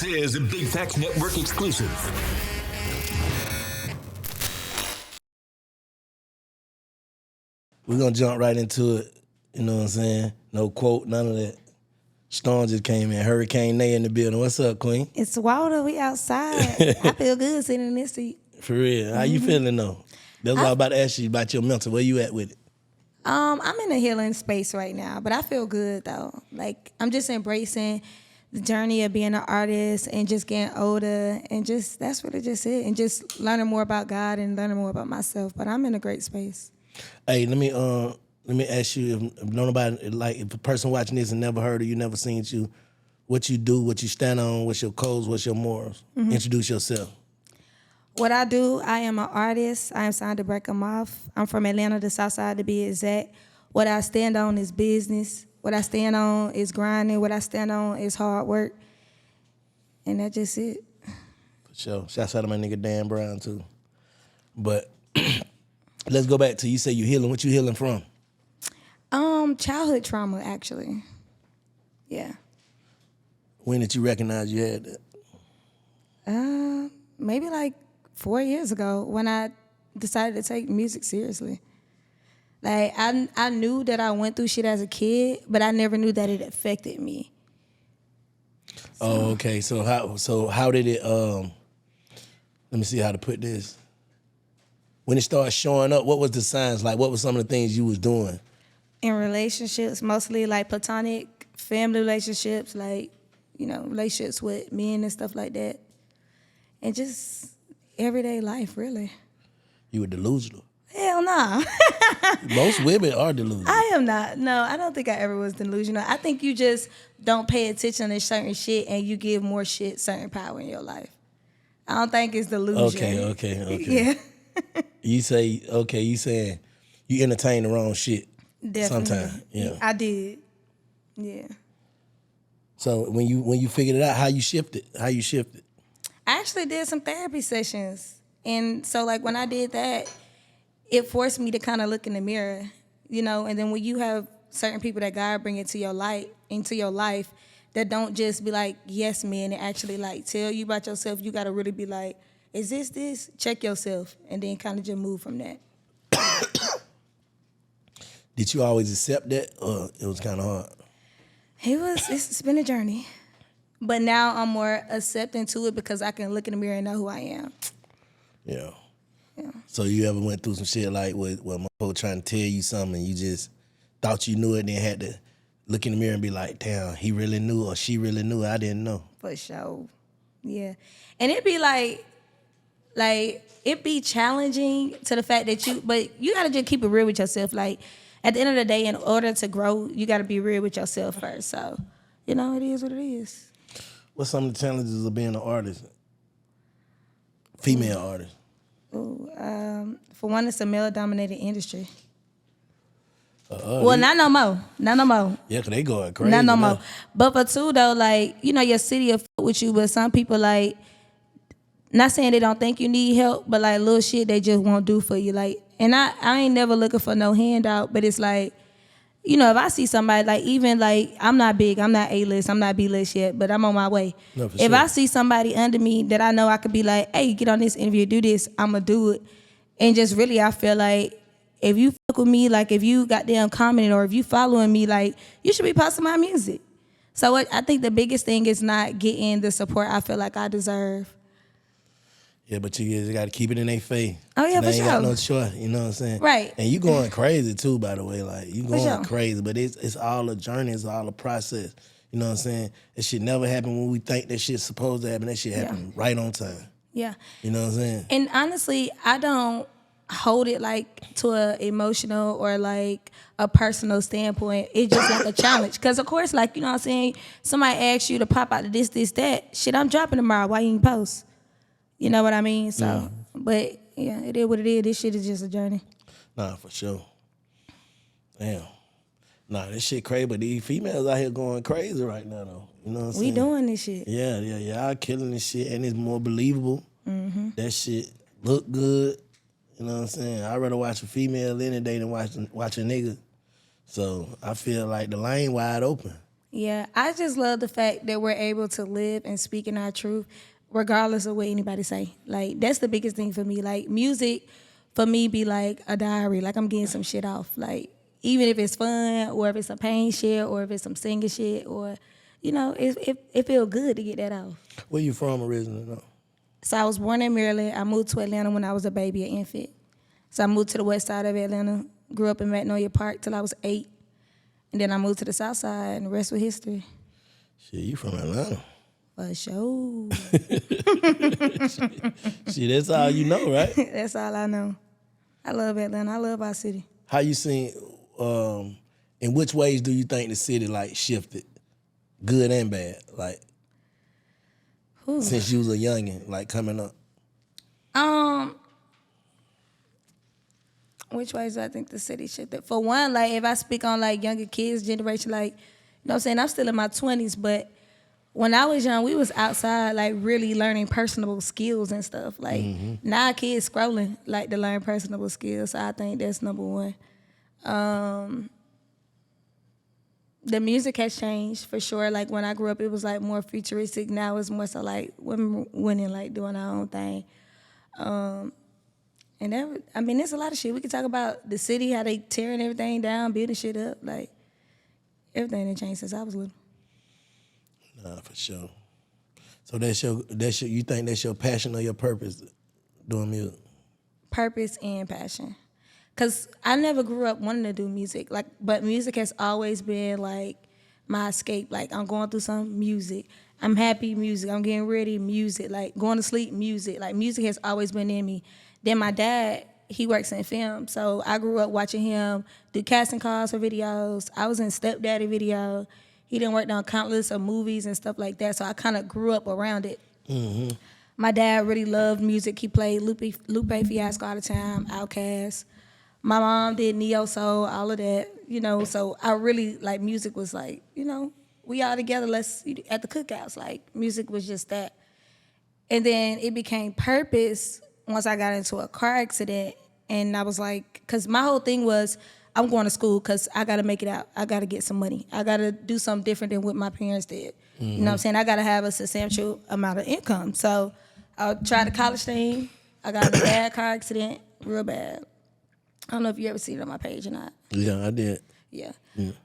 This is a Big Facts Network exclusive. We're going to jump right into it. You know what I'm saying? No quote, none of that. Storm just came in. Herricane Nae in the building. What's up, Queen? It's Walter. We outside. I feel good sitting in this seat. For real. How you feeling, though? That's what I was about to ask you about your mental. Where you at with it? I'm in a healing space right now, but I feel good, though. Like, I'm just embracing the journey of being an artist and just getting older and just, that's really just it. And just learning more about God and learning more about myself. But I'm in a great space. Hey, let me ask you, if nobody, like, if a person watching this and never heard of you, never seen you, what you do, what you stand on, what's your codes, what's your morals? Introduce yourself. What I do, I am an artist. I am signed to Break 'em Off. I'm from Atlanta, the South Side to be exact. What I stand on is business. What I stand on is grinding. What I stand on is hard work. And that's just it. For sure. Shouts out to my nigga Dan Brown, too. But let's go back to, you say you healing. What you healing from? Childhood trauma, actually. Yeah. When did you recognize you had that? Maybe like 4 years ago when I decided to take music seriously. Like, I knew that I went through shit as a kid, but I never knew that it affected me. Oh, okay. So how did it, let me see how to put this. When it started showing up, what was the signs? Like, what were some of the things you was doing? In relationships, mostly like platonic, family relationships, like, you know, relationships with men and stuff like that. And just everyday life, really. You were delusional. Hell no. Most women are delusional. I am not. No, I don't think I ever was delusional. I think you just don't pay attention to certain shit and you give more shit certain power in your life. I don't think it's delusion. Okay. Yeah. You say, okay, you saying you entertain the wrong shit. Definitely. Sometimes, yeah. I did. Yeah. So when you figured it out, how you shifted? I actually did some therapy sessions. And so, like, when I did that, it forced me to kind of look in the mirror, you know, and then when you have certain people that God bring into your life, that don't just be like, yes, man, and actually, like, tell you about yourself, you got to really be like, is this? Check yourself, and then kind of just move from that. Did you always accept that, or it was kind of hard? It's been a journey. But now I'm more accepting to it because I can look in the mirror and know who I am. Yeah. So you ever went through some shit like where motherfucker trying to tell you something and you just thought you knew it and then had to look in the mirror and be like, damn, he really knew or she really knew, I didn't know. For sure. Yeah. And it be like it be challenging to the fact that but you gotta just keep it real with yourself. Like, at the end of the day, in order to grow, you gotta be real with yourself first. So, you know, it is what it is. What's some of the challenges of being an artist? Female artist. For one, it's a male-dominated industry. Well, not no more. Yeah, because they going crazy. Not no more. But for two, though, like, you know, your city will fuck with you, but some people, like, not saying they don't think you need help, but, like, little shit they just won't do for you. Like, and I ain't never looking for no handout, but it's like, you know, if I see somebody, like, even, like, I'm not big, I'm not A-list, I'm not B-list yet, but I'm on my way. No, for if sure. I see somebody under me that I know I could be like, hey, get on this interview, do this, I'm going to do it. And just really, I feel like if you fuck with me, like, if you goddamn commenting or if you following me, like, you should be posting my music. So I think the biggest thing is not getting the support I feel like I deserve. Yeah, but you just got to keep it in their face. Oh, yeah, so for they ain't got sure. no choice, you know what I'm saying? Right. And you going crazy, too, by the way. Like, you going sure. crazy, but it's all a journey, it's all a process. You know what I'm saying? It should never happen when we think that shit's supposed to happen. That shit happen right on time. Yeah. You know what I'm saying? And honestly, I don't hold it like to a emotional or like a personal standpoint. It's just like a challenge. Because, of course, like, you know what I'm saying? Somebody asks you to pop out of this, that. Shit, I'm dropping tomorrow. Why you ain't post? You know what I mean? So, but yeah, it is what it is. This shit is just a journey. Nah, for sure. Damn. Nah, this shit crazy, but these females out here going crazy right now, though. You know what I'm saying? We doing this shit. Yeah. Y'all killing this shit, and it's more believable. That shit look good. You know what I'm saying? I'd rather watch a female any day than watch a nigga. So I feel like the lane wide open. Yeah, I just love the fact that we're able to live and speak in our truth, regardless of what anybody say. Like that's the biggest thing for me. Like music, for me, be like a diary. Like I'm getting some shit off. Like even if it's fun, or if it's some pain shit, or if it's some singing shit, or it feels good to get that off. Where you from originally? No? So I was born in Maryland. I moved to Atlanta when I was a baby, an infant. So I moved to the west side of Atlanta. Grew up in Magnolia Park till I was 8. And then I moved to the south side, and the rest was history. Shit, you from Atlanta. For sure. Shit, that's all you know, right? That's all I know. I love Atlanta. I love our city. How you seen, in which ways do you think the city, like, shifted? Good and bad, like, since you was a youngin', like, coming up? Which ways do I think the city shifted? For one, like, if I speak on, like, younger kids' generation, like, you know what I'm saying? I'm still in my 20s, but when I was young, we was outside, like, really learning personable skills and stuff. Like, now kids scrolling, like, to learn personable skills. So I think that's number one. The music has changed, for sure. Like, when I grew up, it was, like, more futuristic. Now it's more so, like, women winning, like, doing our own thing. And there's a lot of shit. We could talk about the city, how they tearing everything down, building shit up. Like, everything that changed since I was little. Nah, for sure. So you think that's your passion or your purpose, doing music? Purpose and passion. Because I never grew up wanting to do music. Like, but music has always been, like, my escape. Like, I'm going through some music. I'm happy, music. I'm getting ready, music. Like, going to sleep, music. Like, music has always been in me. Then my dad, he works in film, so I grew up watching him do casting calls for videos. I was in Stepdaddy video. He done worked on countless of movies and stuff like that, so I kind of grew up around it. Mm-hmm. My dad really loved music. He played Lupe Fiasco all the time, Outkast. My mom did neo soul, all of that, so I really, like, music was like, we all together, let's, at the cookouts, like, music was just that. And then it became purpose once I got into a car accident, and I was like, because my whole thing was, I'm going to school because I got to make it out. I got to get some money. I got to do something different than what my parents did. Mm-hmm. You know what I'm saying? I got to have a substantial amount of income. So I tried the college thing. I got in a bad car accident, real bad. I don't know if you ever seen it on my page or not. Yeah, I did. Yeah.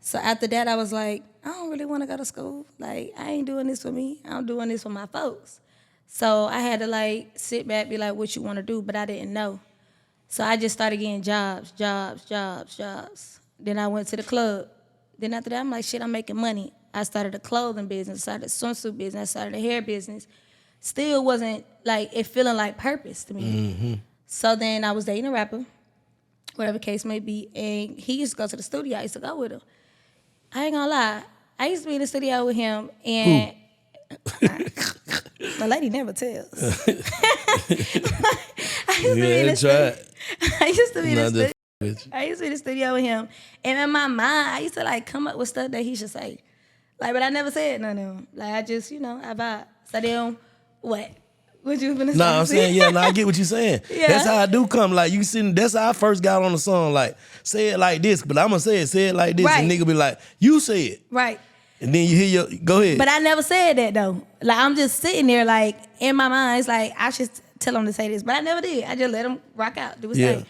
So after that, I was like, I don't really want to go to school. Like, I ain't doing this for me. I'm doing this for my folks. So I had to, like, sit back, be like, what you want to do? But I didn't know. So I just started getting jobs. Then I went to the club. Then after that, I'm like, shit, I'm making money. I started a clothing business, started a swimsuit business, started a hair business. Still wasn't, like, it feeling like purpose to me. Mm-hmm. So then I was dating a rapper, whatever case may be, and he used to go to the studio. I used to go with him. I ain't gonna lie. I used to be in the studio with him, and my lady never tells. I used to be in the studio with him, and in my mind, I used to, like, come up with stuff that he should say, like, but I never said none of them. Like, I just, I vibe. So then, what? What you finna say? Nah, I'm saying, I get what you're saying. Yeah. That's how I do come. Like, you sitting, that's how I first got on the song. Like, say it like this, but I'm gonna say it like this, right. And nigga be like, you say it. Right. And then you hear go ahead. But I never said that, though. Like, I'm just sitting there, like, in my mind, it's like, I should tell him to say this. But I never did. I just let him rock out, do his thing.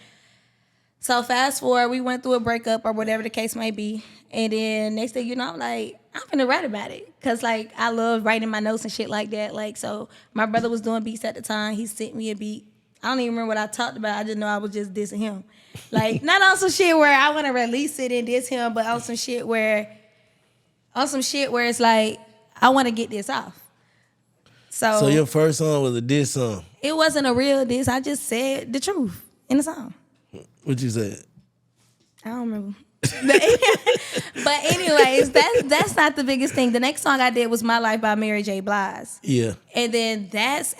So fast forward, we went through a breakup or whatever the case may be. And then next thing you know, I'm like, I'm finna write about it. Because, like, I love writing my notes and shit like that. Like, so my brother was doing beats at the time. He sent me a beat. I don't even remember what I talked about. I just know I was just dissing him. Like, not on some shit where I want to release it and diss him, but on some shit where it's like, I want to get this off. So your first song was a diss song? It wasn't a real diss. I just said the truth in the song. What you said? I don't remember. But anyways, that's not the biggest thing. The next song I did was My Life by Mary J. Blige. Yeah. And then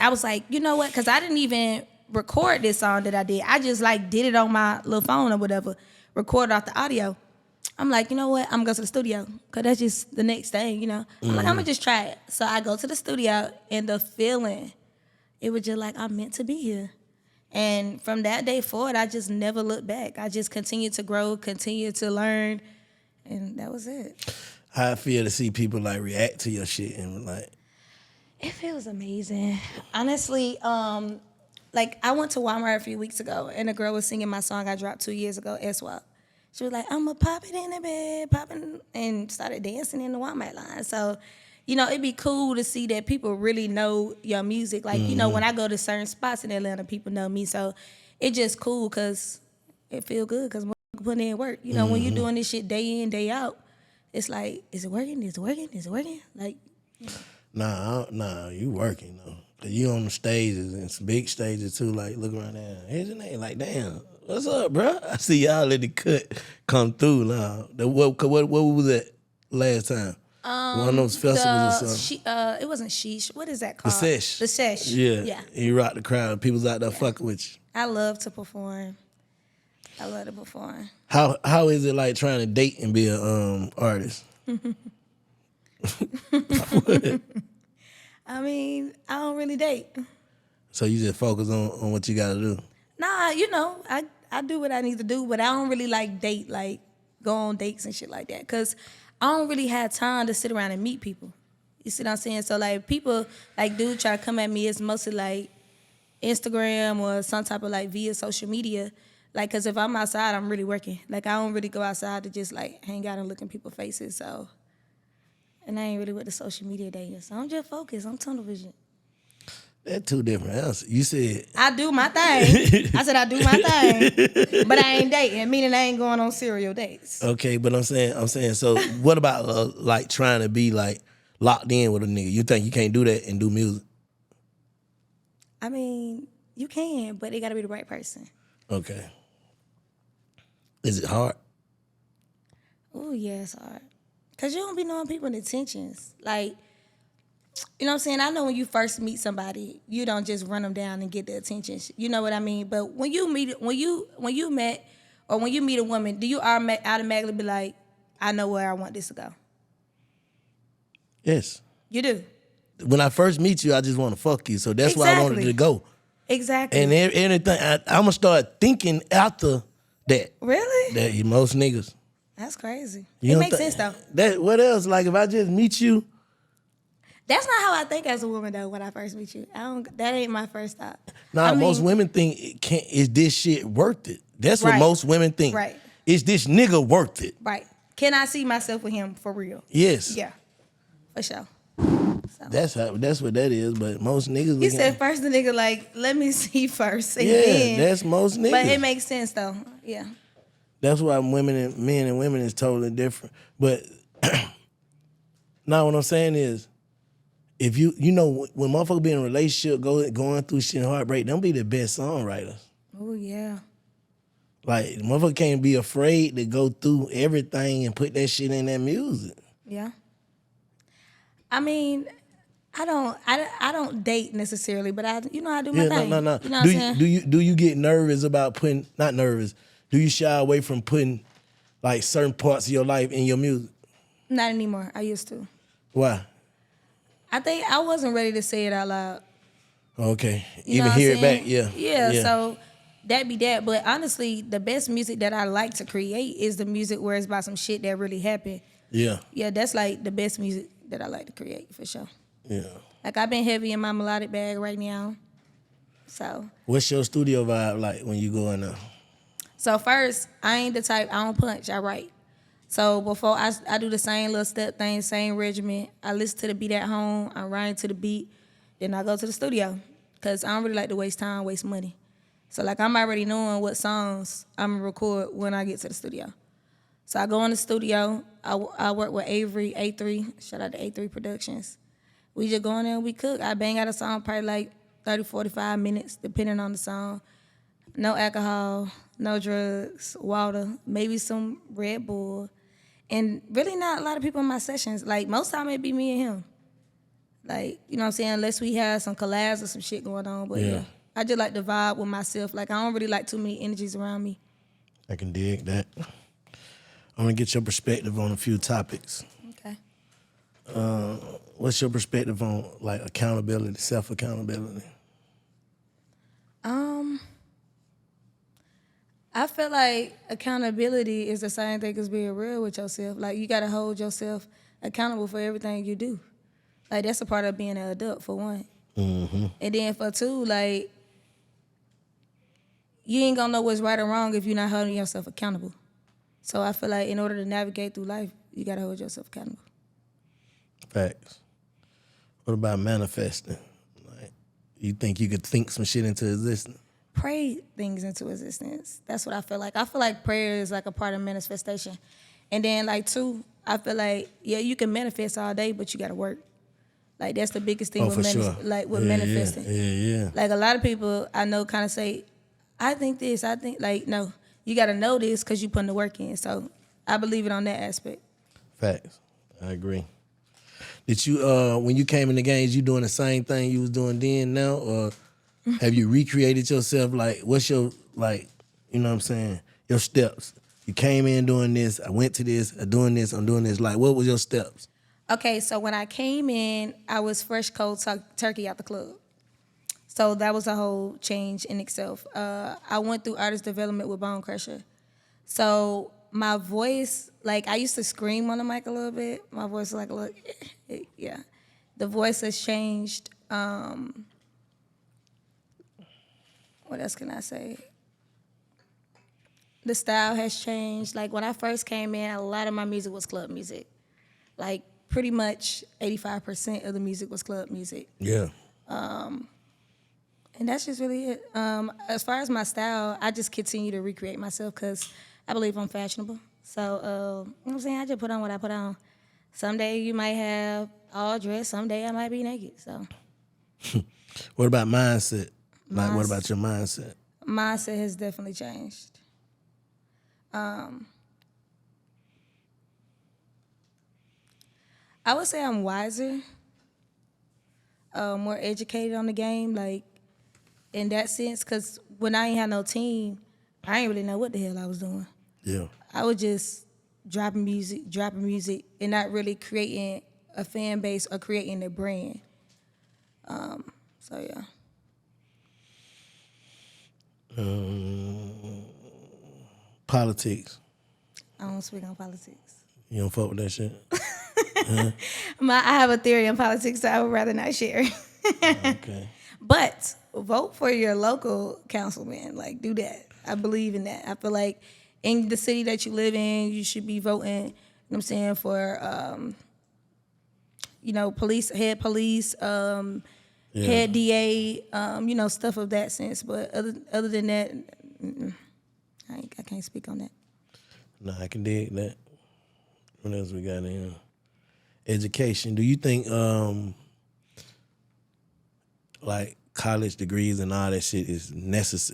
I was like, you know what? Because I didn't even record this song that I did. I just, like, did it on my little phone or whatever, recorded off the audio. I'm like, you know what? I'm going to go to the studio because that's just the next thing, I'm like, I'm going to just try it. So I go to the studio, and the feeling, it was just like, I'm meant to be here. And from that day forward, I just never looked back. I just continued to grow, continued to learn, and that was it. How I feel to see people like react to your shit and like. It feels amazing. Honestly, like I went to Walmart a few weeks ago and a girl was singing my song I dropped 2 years ago, S-WAP. She was like, I'ma pop it in the bed, popping, and started dancing in the Walmart line. So, it'd be cool to see that people really know your music. Like, when I go to certain spots in Atlanta, people know me. So it's just cool because it feel good because putting in work. When you're doing this shit day in, day out, it's like, is it working? Is it working? Is it working? Like, Nah, you working though. 'Cause you on the stages and some big stages too. Like look around there. Here's your name. Like damn, what's up, bro? I see y'all let the cut come through now. What was that last time? One of those festivals or something. It wasn't Sheesh. What is that The called? Sesh. The Sesh. Yeah. And you rock the crowd. People's out there fucking with you. I love to perform. I love to perform. How is it like trying to date and be a artist? I mean, I don't really date. So you just focus on what you gotta do. Nah, I do what I need to do, but I don't really like date, like go on dates and shit like that. Cause I don't really have time to sit around and meet people. You see what I'm saying? So like people like dude try to come at me, it's mostly like Instagram or some type of like via social media. Like, cause if I'm outside, I'm really working. Like I don't really go outside to just like hang out and look in people's faces. So, and I ain't really with the social media dating. So I'm just focused. I'm tunnel vision. That's two different answers. You said I do my thing. I said I do my thing, but I ain't dating, meaning I ain't going on serial dates. okay, but I'm saying. So what about like trying to be like locked in with a nigga? You think you can't do that and do music? I mean, you can, but it got to be the right person. Okay. Is it hard? Oh yeah, it's hard. Cause you don't be knowing people's intentions. Like, you know what I'm saying? I know when you first meet somebody, you don't just run them down and get the attention. You know what I mean? But when you meet a woman, do you automatically be like, I know where I want this to go? Yes. You do. When I first meet you, I just want to fuck you. So that's why I wanted to go. Exactly. And anything, I'm gonna start thinking after that. Really? That most niggas. That's crazy. You It makes sense though. What else? Like if I just meet you. That's not how I think as a woman though. When I first meet you, that ain't my first thought. Nah, most women think is this shit worth it? That's what most women think. Right. Is this nigga worth it? Right. Can I see myself with him for real? Yes. Yeah. For sure. So. That's what that is. But most niggas. You said first the nigga like, let me see first. And yeah, then, that's most niggas. But it makes sense though. Yeah. That's why men and women is totally different. But now what I'm saying is, if you know when motherfuckers be in a relationship going through shit and heartbreak, them be the best songwriters. Oh yeah. Like motherfucker can't be afraid to go through everything and put that shit in that music. Yeah. I mean, I don't date necessarily, but I do my thing. No. You know what I'm saying? Do you get nervous about not nervous? Do you shy away from putting like certain parts of your life in your music? Not anymore. I used to. Why? I think I wasn't ready to say it out loud. Okay. You even hear it back, yeah. Yeah, so that be that. But honestly, the best music that I like to create is the music where it's about some shit that really happened. Yeah. Yeah, that's like the best music that I like to create for sure. Yeah. Like I've been heavy in my melodic bag right now. So. What's your studio vibe like when you go in there? So first, I ain't the type, I don't punch, I write. So before I do the same little step thing, same regimen. I listen to the beat at home, I write to the beat, then I go to the studio. Cause I don't really like to waste time, waste money. So like I'm already knowing what songs I'm gonna record when I get to the studio. So I go in the studio, I work with Avery, A3, shout out to A3 Productions. We just go in there and we cook. I bang out a song probably like 30, 45 minutes, depending on the song. No alcohol, no drugs, water, maybe some Red Bull. And really not a lot of people in my sessions. Like most time it be me and him. Like, you know what I'm saying? Unless we have some collabs or some shit going on. But yeah, I just like to vibe with myself. Like I don't really like too many energies around me. I can dig that. I want to get your perspective on a few topics. Okay. What's your perspective on like accountability, self-accountability? I feel like accountability is the same thing as being real with yourself. Like you gotta hold yourself accountable for everything you do. Like, that's a part of being an adult, for one. Mm-hmm. And then for two, like, you ain't gonna know what's right or wrong if you're not holding yourself accountable. So I feel like in order to navigate through life, you gotta hold yourself accountable. Facts. What about manifesting? Like, you think you could think some shit into existence? Pray things into existence. That's what I feel like. I feel like prayer is like a part of manifestation. And then like two, I feel like, yeah, you can manifest all day, but you gotta work. Like that's the biggest thing with manifesting. Yeah. Like a lot of people I know kind of say, I think this, I think, like, no, you gotta know this because you putting the work in. So I believe it on that aspect. Facts. I agree. Did you, when you came in the games, you doing the same thing you was doing then now, or have you recreated yourself? Like, what's your, like, you know what I'm saying, your steps? You came in doing this, I went to this, I'm doing this. Like, what was your steps? Okay, so when I came in, I was fresh cold turkey out the club. So that was a whole change in itself. I went through artist development with Bone Crusher. So my voice, like I used to scream on the mic a little bit. My voice was like a little, yeah. The voice has changed. What else can I say? The style has changed. Like when I first came in, a lot of my music was club music. Like pretty much 85% of the music was club music. Yeah. And that's just really it. As far as my style, I just continue to recreate myself because I believe I'm fashionable. So, you know what I'm saying? I just put on what I put on. Someday you might have all dressed. Someday I might be naked. So. What about mindset? Like, what about your mindset? Mindset has definitely changed. I would say I'm wiser, more educated on the game, like in that sense, because when I ain't had no team, I ain't really know what the hell I was doing. Yeah. I was just dropping music, and not really creating a fan base or creating a brand. So, yeah. Politics. I don't speak on politics. You don't fuck with that shit? I have a theory on politics that I would rather not share. Okay. But vote for your local councilman. Like, do that. I believe in that. I feel like in the city that you live in, you should be voting, you know what I'm saying, for, head police, head DA, stuff of that sense. But other than that, I can't speak on that. No, I can dig that. What else we got in here? Education. Do you think like college degrees and all that shit is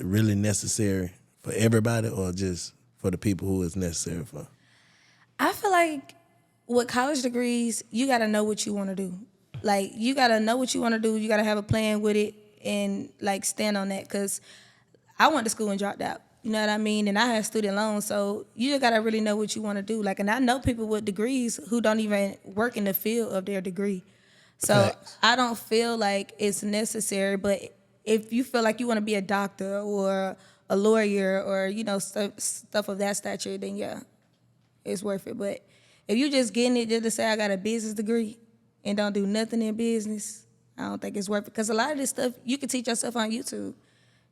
really necessary for everybody, or just for the people who it's necessary for? I feel like with college degrees, you got to know what you want to do. Like, you got to know what you want to do. You got to have a plan with it and, like, stand on that. Because I went to school and dropped out. You know what I mean? And I have student loans. So you just got to really know what you want to do. Like, and I know people with degrees who don't even work in the field of their degree. So Facts. I don't feel like it's necessary. But if you feel like you want to be a doctor or a lawyer or, stuff of that stature, then, yeah, it's worth it. But if you just getting it just to say I got a business degree and don't do nothing in business, I don't think it's worth it. Because a lot of this stuff, you can teach yourself on YouTube.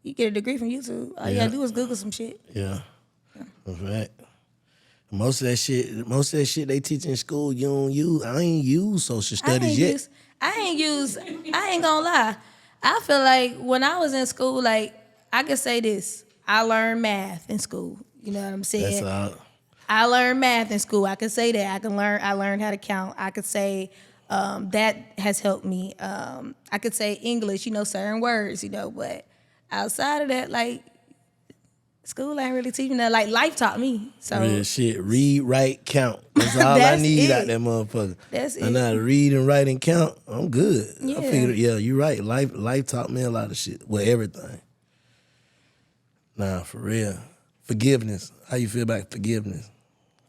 You get a degree from YouTube. All you gotta do is Google some shit. Yeah. Right. Most of that shit they teach in school, you don't use. I ain't use social studies yet. I ain't gonna lie. I feel like when I was in school, like, I could say this. I learned math in school. You know what I'm saying? That's all. I learned math in school. I could say that. I learned how to count. I could say that has helped me. I could say English, certain words, but outside of that, like, school ain't really teaching that. Like, life taught me. So real shit. Read, write, count. That's all I need out that motherfucker. That's it. I know how to read and write and count. I'm good. Yeah. I figured, you're right. Life taught me a lot of shit. Well, everything. Nah, for real. Forgiveness. How you feel about forgiveness?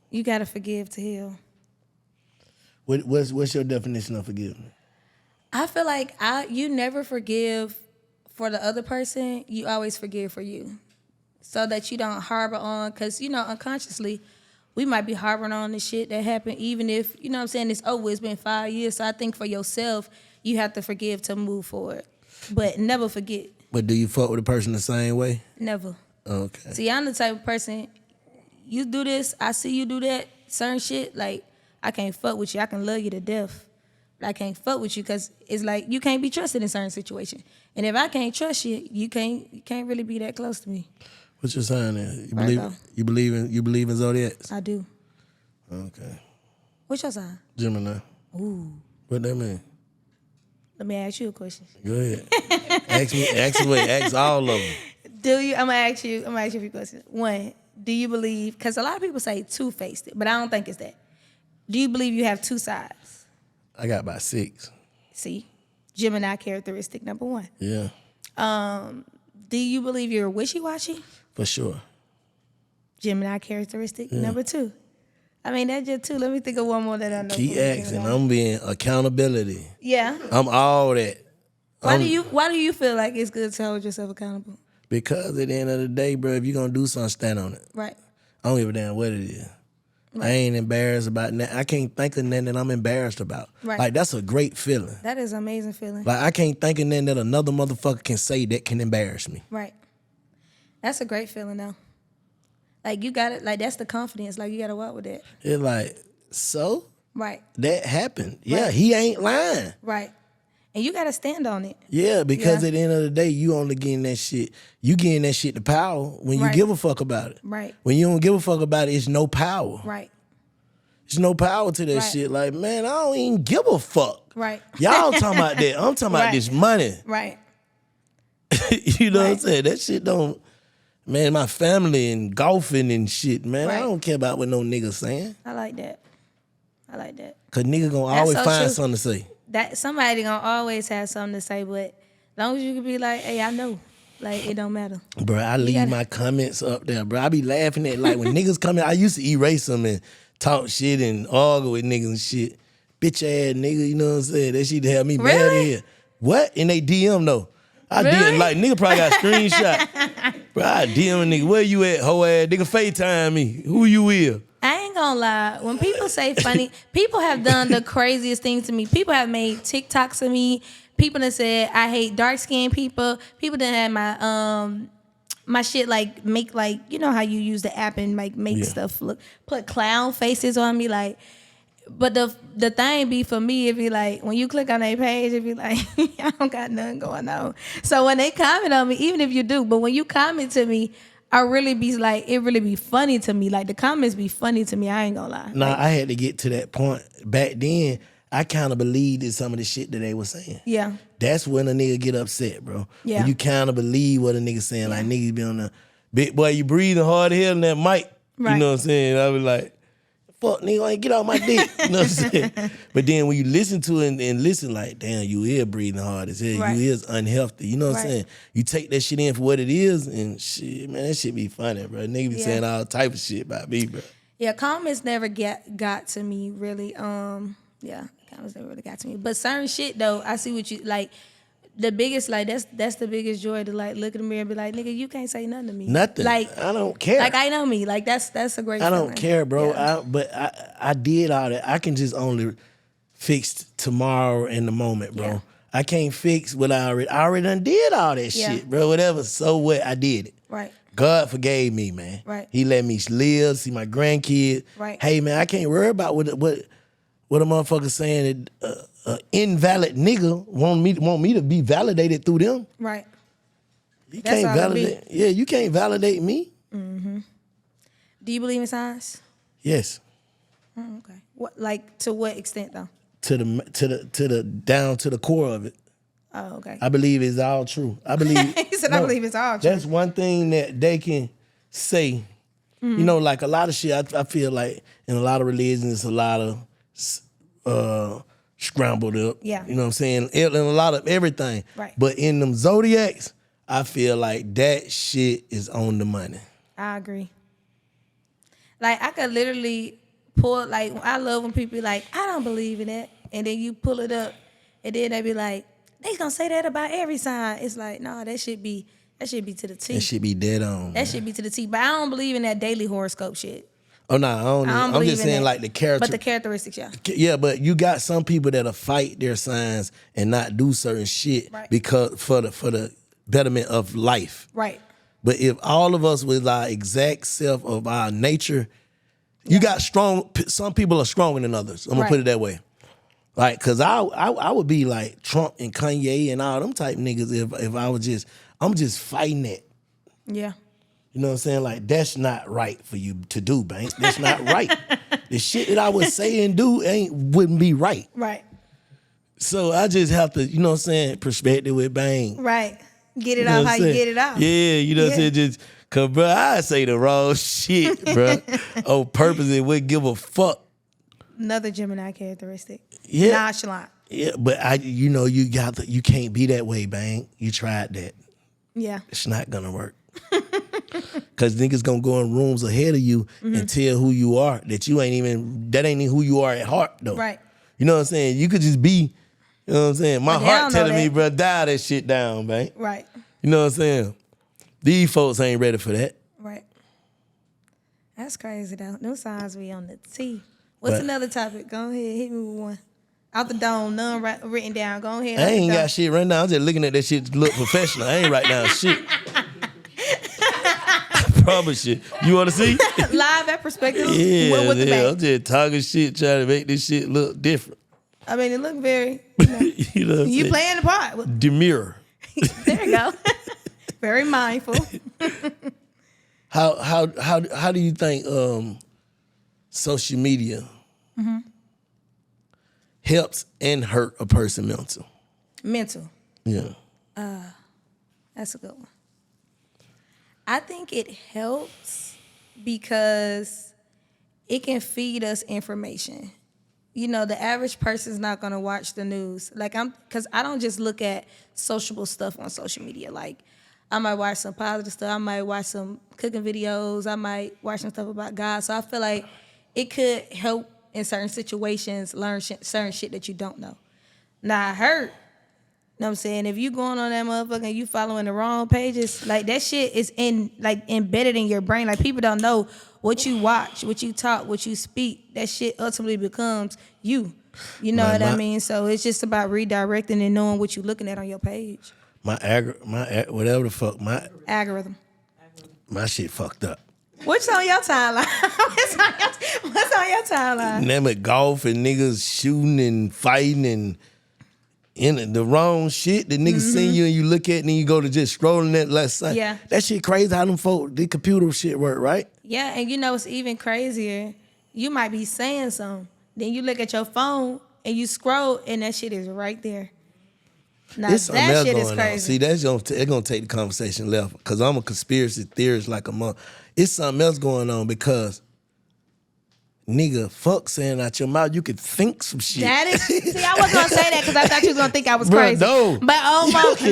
You gotta forgive to heal. What's your definition of forgiveness? I feel like you never forgive for the other person. You always forgive for you, so that you don't harbor on. Because unconsciously, we might be harboring on the shit that happened, even if, you know what I'm saying, it's over. It's been 5 years. So I think for yourself, you have to forgive to move forward. But never forget. But do you fuck with a person the same way? Never. Okay. See, I'm the type of person, you do this, I see you do that, certain shit, like, I can't fuck with you. I can love you to death. But I can't fuck with you because it's like you can't be trusted in certain situations. And if I can't trust you, you can't really be that close to me. What's your sign then? Virgo. You believe in Zodiacs? I do. Okay. What's your sign? Gemini. Ooh. What that mean? Let me ask you a question. Go ahead. ask all of them. I'm gonna ask you a few questions. One, do you believe, because a lot of people say two-faced, but I don't think it's that. Do you believe you have two sides? I got about 6. See? Gemini characteristic number 1. Yeah. Do you believe you're wishy-washy? For sure. Gemini characteristic number 2. I mean, that's just 2. Let me think of one more that I know. Keep asking. I'm being accountability. Yeah. I'm all that. Why do you feel like it's good to hold yourself accountable? Because at the end of the day, bro, if you're going to do something, stand on it. Right. I don't give a damn what it is. Right. I ain't embarrassed about nothing. I can't think of nothing that I'm embarrassed about. Right. Like, that's a great feeling. That is an amazing feeling. Like, I can't think of nothing that another motherfucker can say that can embarrass me. Right. That's a great feeling, though. Like, you got it. Like, that's the confidence. Like, you got to walk with that. It's like, so? Right. That happened. Yeah, Right. he ain't lying. Right. And you got to stand on it. Yeah, because Yeah. at the end of the day, you only getting that shit. You getting that shit the power when you Right. give a fuck about it. Right. When you don't give a fuck about it, it's no power. Right. There's no power to that Right. shit. Like, man, I don't even give a fuck. Right. Y'all talking about that. I'm talking about Right. this money. Right. You know what I'm Right. saying? That shit don't, man, my family and golfing and shit, man, I Right. don't care about what no nigga saying. I like that. I like that. Cause nigga gonna That's always so find true. something to say. That somebody gonna always have something to say, but as long as you can be like, hey, I know. Like, it don't matter. Bro, I leave gotta- my comments up there, bro. I be laughing at, like, when niggas come in, I used to erase them and talk shit and argue with niggas and shit. Bitch ass nigga, you know what I'm saying? That shit have me mad Really? here. What? And they DM though. I Really? DM, like, nigga probably got a screenshot. Bro, I DM a nigga, where you at, hoe ass? Nigga FaceTime me. Who you with? I ain't gonna lie. When people say funny, people have done the craziest things to me. People have made TikToks of me. People that said I hate dark skinned people. People that had my shit like make like, you know how you use the app and like make stuff look, put clown faces on me, like. But the thing be for me, it be like when you click on their page, it be like I don't got nothing going on. So when they comment on me, even if you do, but when you comment to me, I really be like, it really be funny to me. Like the comments be funny to me. I ain't gonna lie. Nah, Like, I had to get to that point. Back then, I kind of believed in some of the shit that they were saying. yeah, That's when a nigga get upset, bro. Yeah. When you kind of believe what a nigga saying. Like, niggas be on the, big boy, you breathing hard as hell in that mic. Right. You know what I'm saying? I be like, fuck, nigga, get off my dick. You know what I'm saying? But then when you listen to it and listen, like, damn, you is breathing hard as hell. Right. You is unhealthy. You know what I'm Right. saying? You take that shit in for what it is, and shit, man, that shit be funny, bro. Nigga be Yeah. saying all type of shit about me, bro. yeah. Comments never got to me really. Yeah, comments never really got to me. But certain shit though, I see what you like. The biggest, like, that's the biggest joy to like look in the mirror and be like, nigga, you can't say nothing to me. Nothing. Like, I don't care. like I know me. Like that's a great. I don't feeling. care, bro. Yeah. But I did all that. I can just only fix tomorrow in the moment, bro. Yeah. I can't fix what I already done did all that Yeah. shit, bro. Whatever. So what? I did it. Right. God forgave me, man. Right. He let me live, see my grandkids. Right. Hey, man, I can't worry about what a motherfucker saying that invalid nigga want me to be validated through them. Right. You That's can't all it be. validate. Yeah, you can't validate me. Do you believe in science? Yes. Okay. What, like, to what extent though? To the down to the core of it. Oh, okay. I believe it's all true. I believe. He said, I believe it's all true. That's one thing that they can say. Mm-hmm. You know, like a lot of shit. I feel like in a lot of religions, it's a lot of scrambled up. Yeah. You know what I'm saying? In a lot of everything. Right. But in them Zodiacs, I feel like that shit is on the money. I agree. Like, I could literally pull, like, I love when people be like, I don't believe in it. And then you pull it up, and then they be like, they gonna say that about every sign. It's like, no, that should be to the T. That shit be dead on. That should be to the T. But I don't believe in that daily horoscope shit. Oh no, I don't. I'm believe just in saying that. like the character. But the characteristics, yeah. Yeah, but you got some people that'll fight their signs and not do certain shit Right. because for the betterment of life. Right. But if all of us with our exact self of our nature, you got some people are stronger than others. I'm gonna put it that way. Like, cause I would be like Trump and Kanye and all them type niggas if I was I'm just fighting that. Yeah. You know what I'm saying? Like, that's not right for you to do, Banks. That's not right. The shit that I would say and do wouldn't be right. Right. So I just have to, you know what I'm saying, perspective with Bang. Right. Get it You know off what how I'm you saying? get it off. Yeah, you know what I'm Yeah. saying? Just, cause bro, I say the wrong shit, bro. On purpose and wouldn't give a fuck. Another Gemini characteristic. Yeah. Nonchalant. Yeah, but you can't be that way, Bang. You tried that. Yeah. It's not gonna work. Cause niggas gonna go in rooms ahead of you and tell who you are that ain't even who you are at heart though. Right. You know what I'm saying? You could just be, you know what I'm saying? My But they heart don't know telling me, that. bro, dial that shit down, man. Right. You know what I'm saying? These folks ain't ready for that. Right. That's crazy though. No signs we on the T. What's But- another topic? Go ahead, hit me with one. Out the dome, none written down. Go ahead. I out the ain't dome. got shit right now. I'm just looking at that shit to look professional. I ain't writing down shit. I promise you. You want to see? Live at Perspektives. Yeah, with the yeah. I'm bank. just talking shit, trying to make this shit look different. I mean, it looked very. You know what I'm You saying? playing the part. Demure. There you go. Very mindful. How do you think social media helps and hurt a person mental? Mental. Yeah. That's a good one. I think it helps because it can feed us information. You know, the average person's not gonna watch the news. Because I don't just look at sociable stuff on social media. Like, I might watch some positive stuff. I might watch some cooking videos. I might watch some stuff about God. So I feel like it could help in certain situations learn certain shit that you don't know. Now, I hurt. You know what I'm saying? If you going on that motherfucker and you following the wrong pages, like that shit is embedded in your brain. Like, people don't know what you watch, what you talk, what you speak. That shit ultimately becomes you. You know what I mean? So it's just about redirecting and knowing what you're looking at on your page. Whatever the fuck, my Algorithm. shit fucked up. What's on your timeline? What's on your timeline? Them at golf and niggas shooting and fighting and in the wrong shit that niggas send you and you look at and then you go to just scrolling that last site. Yeah. That shit crazy how them folk, the computer shit work, right? Yeah, and you know it's even crazier. You might be saying something. Then you look at your phone and you scroll and that shit is right there. Now It's something that else shit is going on. crazy. See, that's gonna take the conversation left because I'm a conspiracy theorist like a mother. It's something else going on because nigga, fuck saying out your mouth, you could think some shit. That is, see, I wasn't gonna say that because I thought you was gonna think I was Bruh, crazy. no. But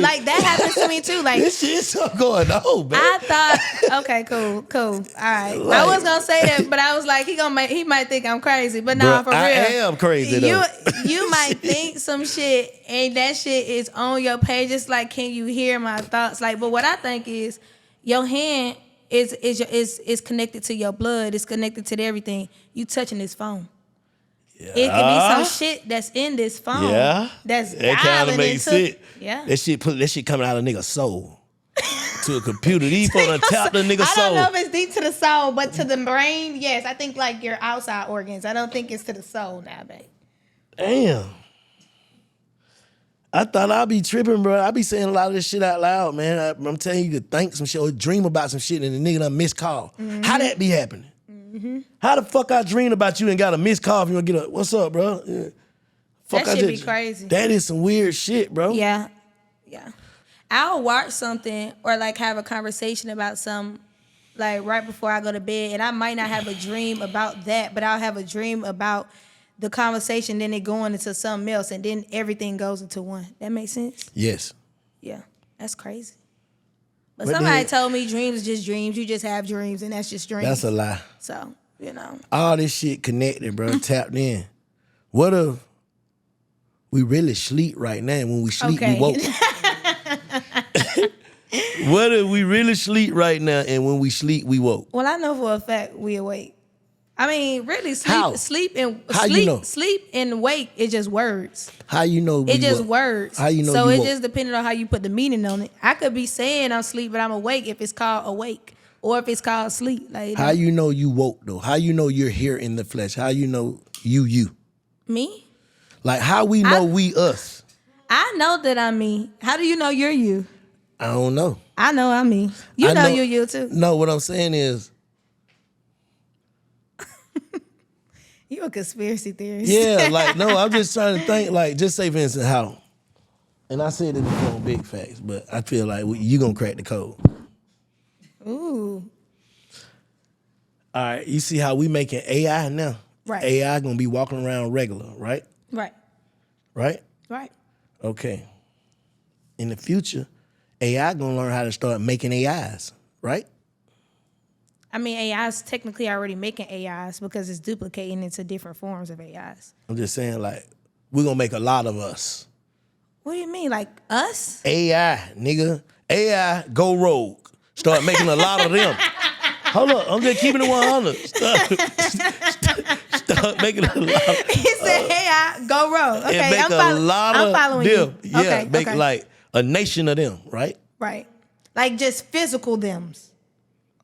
like that happens to me too. Like, This shit's something going on, man. I thought, okay, cool. All right. I was gonna say that, but I was like, he might think I'm crazy. But nah, Bruh, for real, I am crazy though. You might think some shit, and that shit is on your page. It's like, can you hear my thoughts? Like, but what I think is, your hand is connected to your blood. It's connected to everything. You touching this phone. Yeah. It can be some shit that's in this phone. Yeah. That's That kind dialing of makes into. sense. Yeah. That shit coming out of nigga's soul to a computer. These folks done tap the nigga's I soul. don't know if it's deep to the soul, but to the brain, yes. I think like your outside organs. I don't think it's to the soul now, babe. Damn. I thought I'd be tripping, bro. I be saying a lot of this shit out loud, man. I'm telling you to think some shit or dream about some shit and the nigga done missed call. How that be happening? How the fuck I dream about you and got a missed call if you want to get a, what's up, bro? Yeah. Fuck, That shit be crazy. That is some weird shit, bro. Yeah. I'll watch something or like have a conversation about something like right before I go to bed, and I might not have a dream about that, but I'll have a dream about the conversation, then it going into something else, and then everything goes into one. That makes sense? Yes. Yeah. That's crazy. But What the somebody heck? told me dreams is just dreams. You just have dreams, and that's just dreams. That's a lie. So, you know. All this shit connected, bro. Tapped in. What if we really sleep right now and when we sleep, Okay. we woke? What if we really sleep right now and when we sleep, we woke? Well, I know for a fact we awake. I mean, really, How? sleep and wake is just words. How you know? It's just words. How you know? So you it woke? just depending on how you put the meaning on it. I could be saying I'm asleep, but I'm awake if it's called awake, or if it's called sleep. Like How you know you woke though? How you know you're here in the flesh? How you know you? me? Like how we know we us? I know that I'm me. How do you know you're you? I don't know. I know I'm me. You I know you're you too. No, what I'm saying is, You a conspiracy theorist. yeah, like no, I'm just trying to think. Like, just say for instance, how, and I said it before on Big Facts, but I feel like you gonna crack the code. Ooh. All right, you see how we making AI now? Right. AI gonna be walking around regular, right? Right. Right? Right. Okay. In the future, AI gonna learn how to start making AIs, right? I mean, AI's technically already making AIs because it's duplicating into different forms of AIs. I'm just saying, like, we're gonna make a lot of us. What do you mean, like us? AI, nigga. AI, go rogue. Start making a lot of them. Hold up, I'm just keeping it 100. Start making a lot of He said, AI, go rogue. Okay, and make I'm following them. you. Yeah, Okay, make okay. like a nation of them, right? Right. Like just physical thems.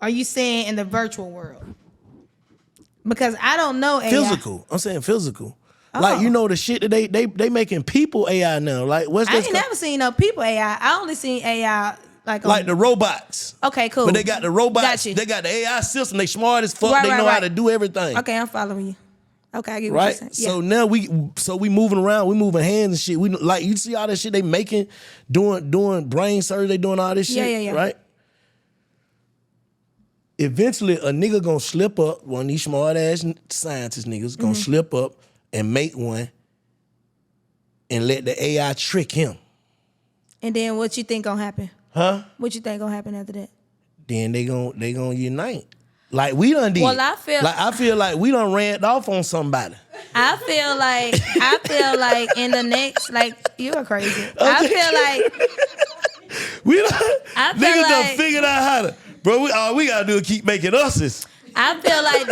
Are you saying in the virtual world? Because I don't know AI. Physical. I'm saying physical. Oh. Like, you know the shit that they making people AI now. Like, what's I this? ain't never seen no people AI. I only seen AI like The robots. Okay, cool. But they got the robots. Got you. They got the AI system. They smart as fuck. Right, they right, know how right. to do everything. Okay, I'm following you. Okay, I get what you're Right? saying. So Yeah. now we moving around, we moving hands and shit. We like, you see all that shit they making, doing brain surgery, they doing all this shit, Yeah. right? Eventually a nigga gonna slip up, one of these smart ass scientist niggas gonna slip up and make one and let the AI trick him. And then what you think gonna happen? Huh? What you think gonna happen after that? Then they gonna unite. Like we done did. Well, I feel like we done ran off on somebody. I feel like in the next, like, you are crazy. I feel like We done, I feel niggas done like- figured out how to, bro, all we gotta do is keep making us's. I feel like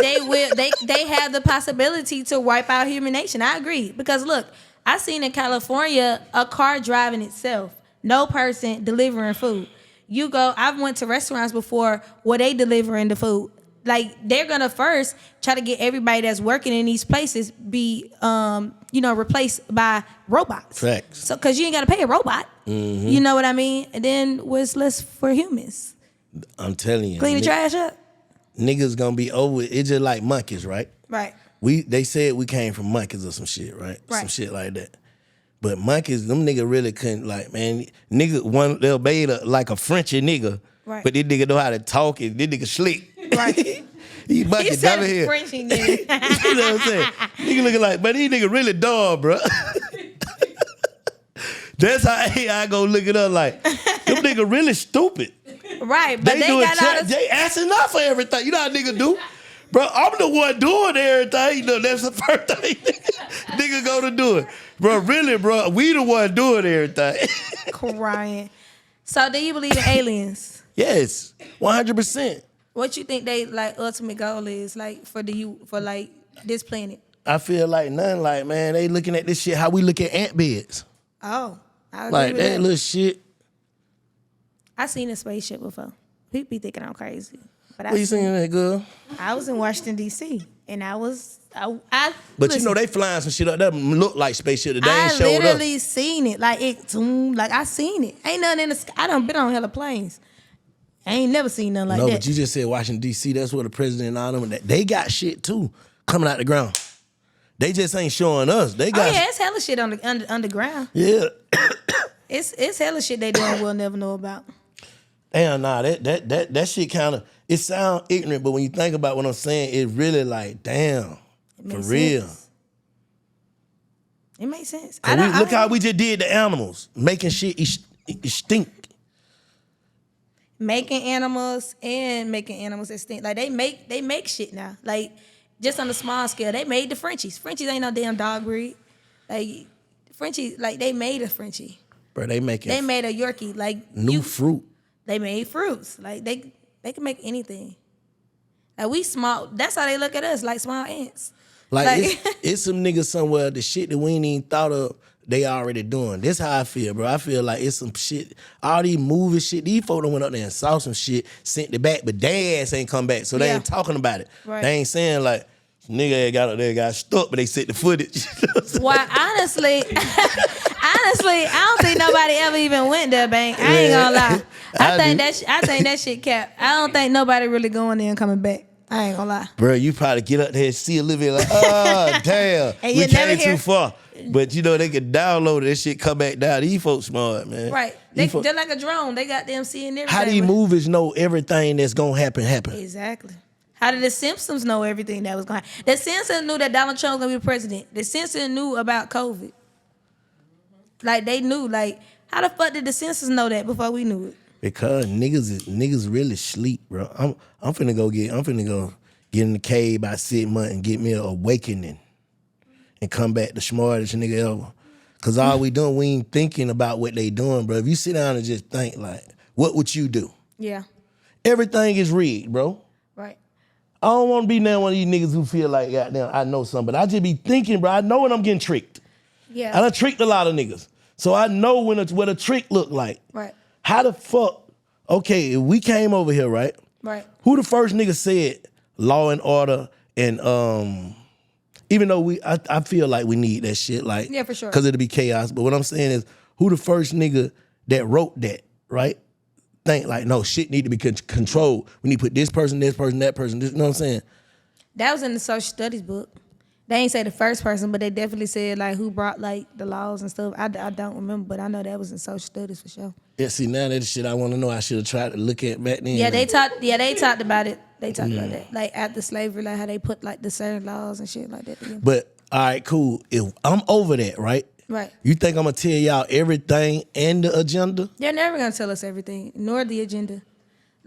they have the possibility to wipe out human nation. I agree. Because look, I seen in California a car driving itself. No person delivering food. You go, I've went to restaurants before where they delivering the food. Like, they're gonna first try to get everybody that's working in these places be replaced by robots. Facts. So cause you ain't gotta pay a robot. Mm-hmm. You know what I mean? And then what's less for humans? I'm telling you. Clean the trash up. Niggas gonna be over it. It's just like monkeys, right? Right. They said we came from monkeys or some shit, right? Right. Some shit like that. But monkeys, them niggas really couldn't, like, man, nigga, they'll made like a Frenchy nigga. Right. But this nigga know how to talk and this nigga slick. Right. He monkey He said down here. Frenchie nigga. You know what I'm saying? Nigga looking like, but these nigga really dumb, bro. That's how AI go look it up like, them nigga really stupid. Right, but they got all this. They asking up for everything. You know how nigga do? Bro, I'm the one doing everything. You know, that's the first thing nigga go to do it. Bro, really, bro, we the one doing everything. Crying. So do you believe in aliens? Yes, 100%. What you think they like ultimate goal is like for like this planet? I feel like nothing like, man, they looking at this shit how we look at ant beds. Oh, I agree Like with that little shit. I seen a spaceship before. People be thinking I'm crazy, but What you singing that, girl? I was in Washington D.C. and I But you know they flying some shit up that look like spaceship that they ain't I showed us. literally seen it. Like I seen it. Ain't nothing in the sky. I done been on hella planes. I ain't never seen nothing like No, that. but you just said Washington D.C. That's where the president and all them. They got shit too coming out the ground. They just ain't showing us. They got. Oh yeah, it's hella shit on the underground. Yeah. It's hella shit they doing we'll never know about. Damn, nah, that shit kind of, it sound ignorant, but when you think about what I'm saying, it really like, damn, It for makes real. sense. It makes sense. Look how we just did the animals, making shit stink. Making animals extinct. Like they make shit now. Like just on a small scale, they made the Frenchies. Frenchies ain't no damn dog breed. Like Frenchies, like they made a Frenchie. Bro, they made a Yorkie. Like new fruit. They made fruits. Like they can make anything. Like we small. That's how they look at us, like small ants. Like it's some niggas somewhere, the shit that we ain't even thought of, they already doing. That's how I feel, bro. I feel like it's some shit, all these movie shit, these folks done went up there and saw some shit, sent it back, but their ass ain't come back, so they ain't talking about it. Right. They ain't saying like, nigga got up there, got stuck, but they sent the footage. Why, honestly, I don't think nobody ever even went there, Bank. I ain't gonna lie. I think that shit cap. I don't think nobody really going there and coming back. I ain't gonna lie. Bro, you probably get up there and see a little bit like, oh, damn, and we came too far. But you know, they can download it, that shit come back down. These folks smart, man. Right. They're like a drone. They got them seeing everything. How these movies know everything that's gonna happen? Exactly. How did the Simpsons know everything that was going to happen? The Simpsons knew that Donald Trump was going to be president. The Simpsons knew about COVID. Like, they knew. Like, how the fuck did the Simpsons know that before we knew it? Because niggas really sleep, bro. I'm finna go get in the cave by 6 months and get me an awakening and come back the smartest nigga ever. Cause all we doing, we ain't thinking about what they doing, bro. If you sit down and just think like, what would you do? Yeah. Everything is rigged, bro. Right. I don't want to be now one of these niggas who feel like, goddamn, I know something. But I just be thinking, bro, I know when I'm getting tricked. Yeah. I done tricked a lot of niggas. So I know what a trick look like. Right. How the fuck, okay, if we came over here, right? Right. Who the first nigga said law and order and, even though I feel like we need that shit, like, yeah, for sure. Because it'll be chaos. But what I'm saying is, who the first nigga that wrote that, right? Think like, no, shit need to be controlled. We need to put this person, that person, this, you know what I'm saying? That was in the social studies book. They ain't say the first person, but they definitely said like who brought like the laws and stuff. I don't remember, but I know that was in social studies for sure. Yeah, see, now that's the shit I want to know. I should have tried to look at back then. Yeah, they talked about it. They talked about that. Like after slavery, like how they put like the certain laws and shit like that together. But, all right, cool. If I'm over that, right? Right. You think I'm going to tell y'all everything and the agenda? They're never going to tell us everything, nor the agenda.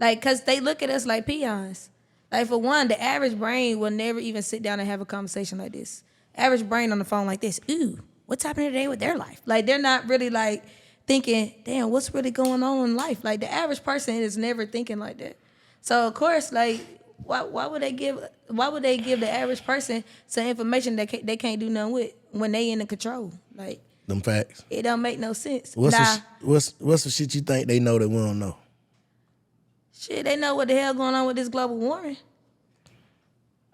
Like, because they look at us like peons. Like, for one, the average brain will never even sit down and have a conversation like this. Average brain on the phone like this, ooh, what's happening today with their life? Like, they're not really, like, thinking, damn, what's really going on in life? Like, the average person is never thinking like that. So, of course, like, why would they give the average person some information that they can't do nothing with when they in the control? Like, them facts. It don't make no sense. What's the shit you think they know that we don't know? Shit, they know what the hell going on with this global warming.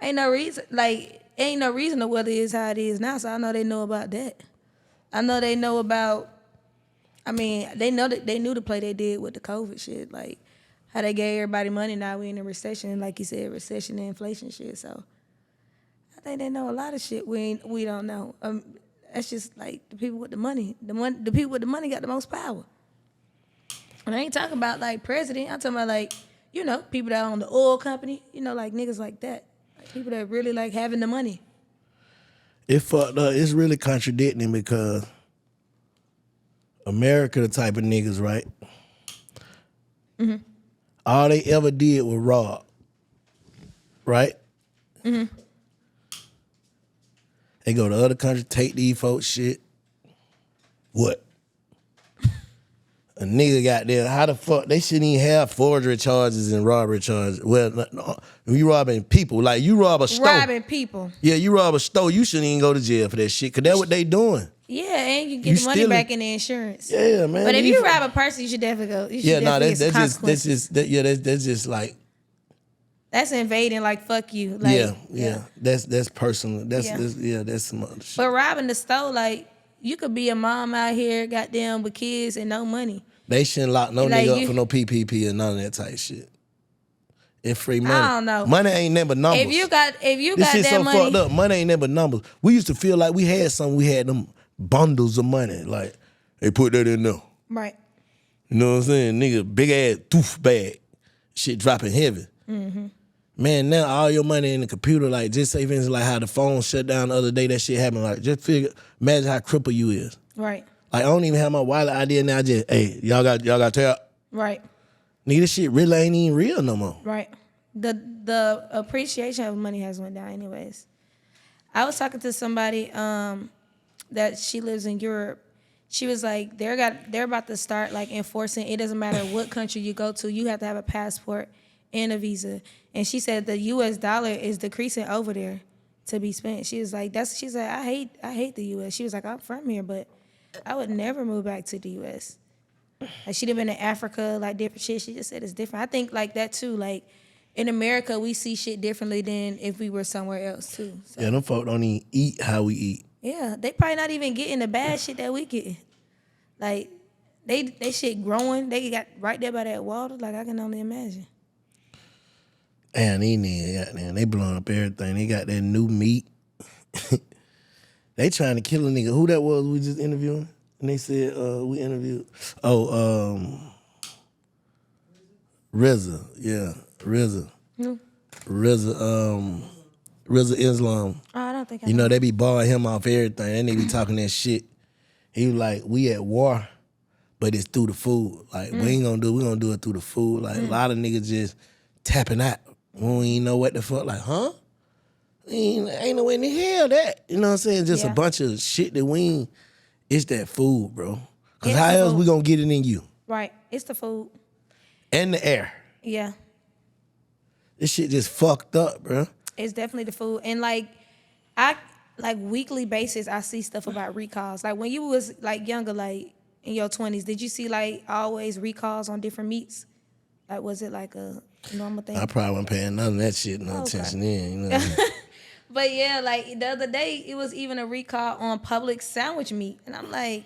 Ain't no reason the weather is how it is now, so I know they know about that. I know they know about, they knew the play they did with the COVID shit, like how they gave everybody money, now we in a recession, and like you said, recession and inflation shit, so I think they know a lot of shit we don't know. That's just like the people with the money. The people with the money got the most power. And I ain't talking about like president. I'm talking about like, people that own the oil company, like niggas like that. Like people that really like having the money. It fucked up. It's really contradicting because America the type of niggas, right? Mm-hmm. All they ever did was rob. Right? Mm-hmm. They go to other countries, take these folks shit. What? A nigga got there, how the fuck, they shouldn't even have forgery charges and robbery charges. Well, no, you robbing people, like you rob a store. Robbing people. Yeah, you rob a store, you shouldn't even go to jail for that shit, because that's what they doing. Yeah, and you get the money back in the insurance. Yeah, man. But if you rob a person, you should definitely go. That's just like. That's invading, like, fuck you. Like, yeah. That's personal. That's some other shit. But robbing the store, like, you could be a mom out here, goddamn, with kids and no money. They shouldn't lock no nigga up for no PPP and none of that type shit. It's free money. I don't know. Money ain't never numbers. If you got this shit that so money, fucked up. Money ain't never numbers. We used to feel like we had something. We had them bundles of money. Like, they put that in there. Right. You know what I'm saying? Nigga, big ass doof bag. Shit dropping heavy. Mm-hmm. Man, now all your money in the computer, like, just say, for instance, like how the phone shut down the other day, that shit happened. Like, just imagine how crippled you is. Right. Like, I don't even have my wallet idea now. Just, hey, y'all got tap. Right. Nigga, this shit really ain't even real no more. Right. The appreciation of money has went down anyways. I was talking to somebody that she lives in Europe. She was like, they're about to start like enforcing, it doesn't matter what country you go to, you have to have a passport and a visa. And she said the U.S. dollar is decreasing over there to be spent. She was like, she said, I hate the U.S. She was like, I'm from here, but I would never move back to the U.S. Like, she'd have been in Africa, like, different shit. She just said it's different. I think, like, that, too. Like, in America, we see shit differently than if we were somewhere else, too. So. Yeah, them folk don't even eat how we eat. Yeah, they probably not even getting the bad shit that we get. Like, they shit growing. They got right there by that water. Like, I can only imagine. And they blowing up everything. They got that new meat. They trying to kill a nigga. Who that was we just interviewing? And they said we interviewed. RZA. Yeah, RZA. No. RZA Islam. Oh, I don't think I You know, they be barring him off everything. They nigga be talking that shit. He was like, we at war, but it's through the food. Like, we gonna do it through the food. Like, a lot of niggas just tapping out. We don't even know what the fuck. Like, huh? Ain't no way in the hell that. You know what I'm saying? Just a bunch of shit that we ain't. It's that food, bro. Because how else we gonna get it in you? Right. It's the food. And the air. Yeah. This shit just fucked up, bro. It's definitely the food. And, like, weekly basis, I see stuff about recalls. Like, when you was, like, younger, like, in your 20s, did you see, like, always recalls on different meats? Like, was it, like, a normal thing? I probably wasn't paying none of that shit attention in, you know. But, yeah, like, the other day, it was even a recall on Publix sandwich meat. And I'm like,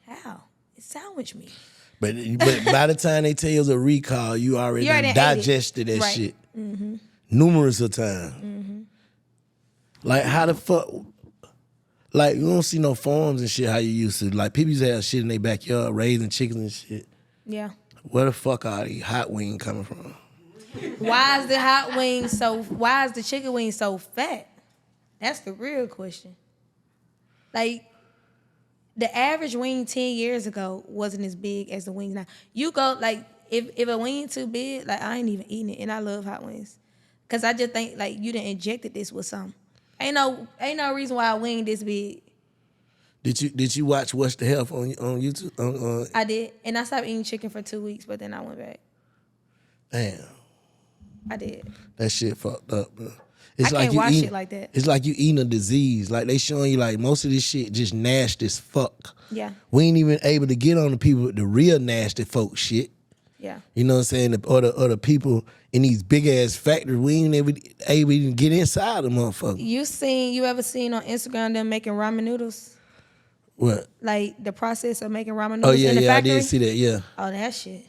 how? It's sandwich meat. But by the time they tell you it's a recall, you already digested that shit numerous of times. Mm-hmm. Like, how the fuck? Like, you don't see no farms and shit how you used to. Like, people used to have shit in their backyard, raising chickens and shit. Yeah. Where the fuck are these hot wings coming from? Why is the chicken wing so fat? That's the real question. Like, the average wing 10 years ago wasn't as big as the wings now. You go, like, if a wing too big, like, I ain't even eating it, and I love hot wings. Because I just think, like, you done injected this with something. Ain't no reason why a wing this big. Did you watch What's the Health on YouTube? I did, and I stopped eating chicken for 2 weeks, but then I went back. Damn. I did. That shit fucked up, bro. I can't watch shit like that. It's like you eating a disease. Like, they showing you, like, most of this shit just nasty as fuck. Yeah. We ain't even able to get on the people with the real nasty folk shit. Yeah. You know what I'm saying? Or the people in these big ass factories, we ain't able to even get inside the motherfucker. You ever seen on Instagram them making ramen noodles? What? Like, the process of making ramen noodles in the factory? I did see that, yeah. Oh, that shit.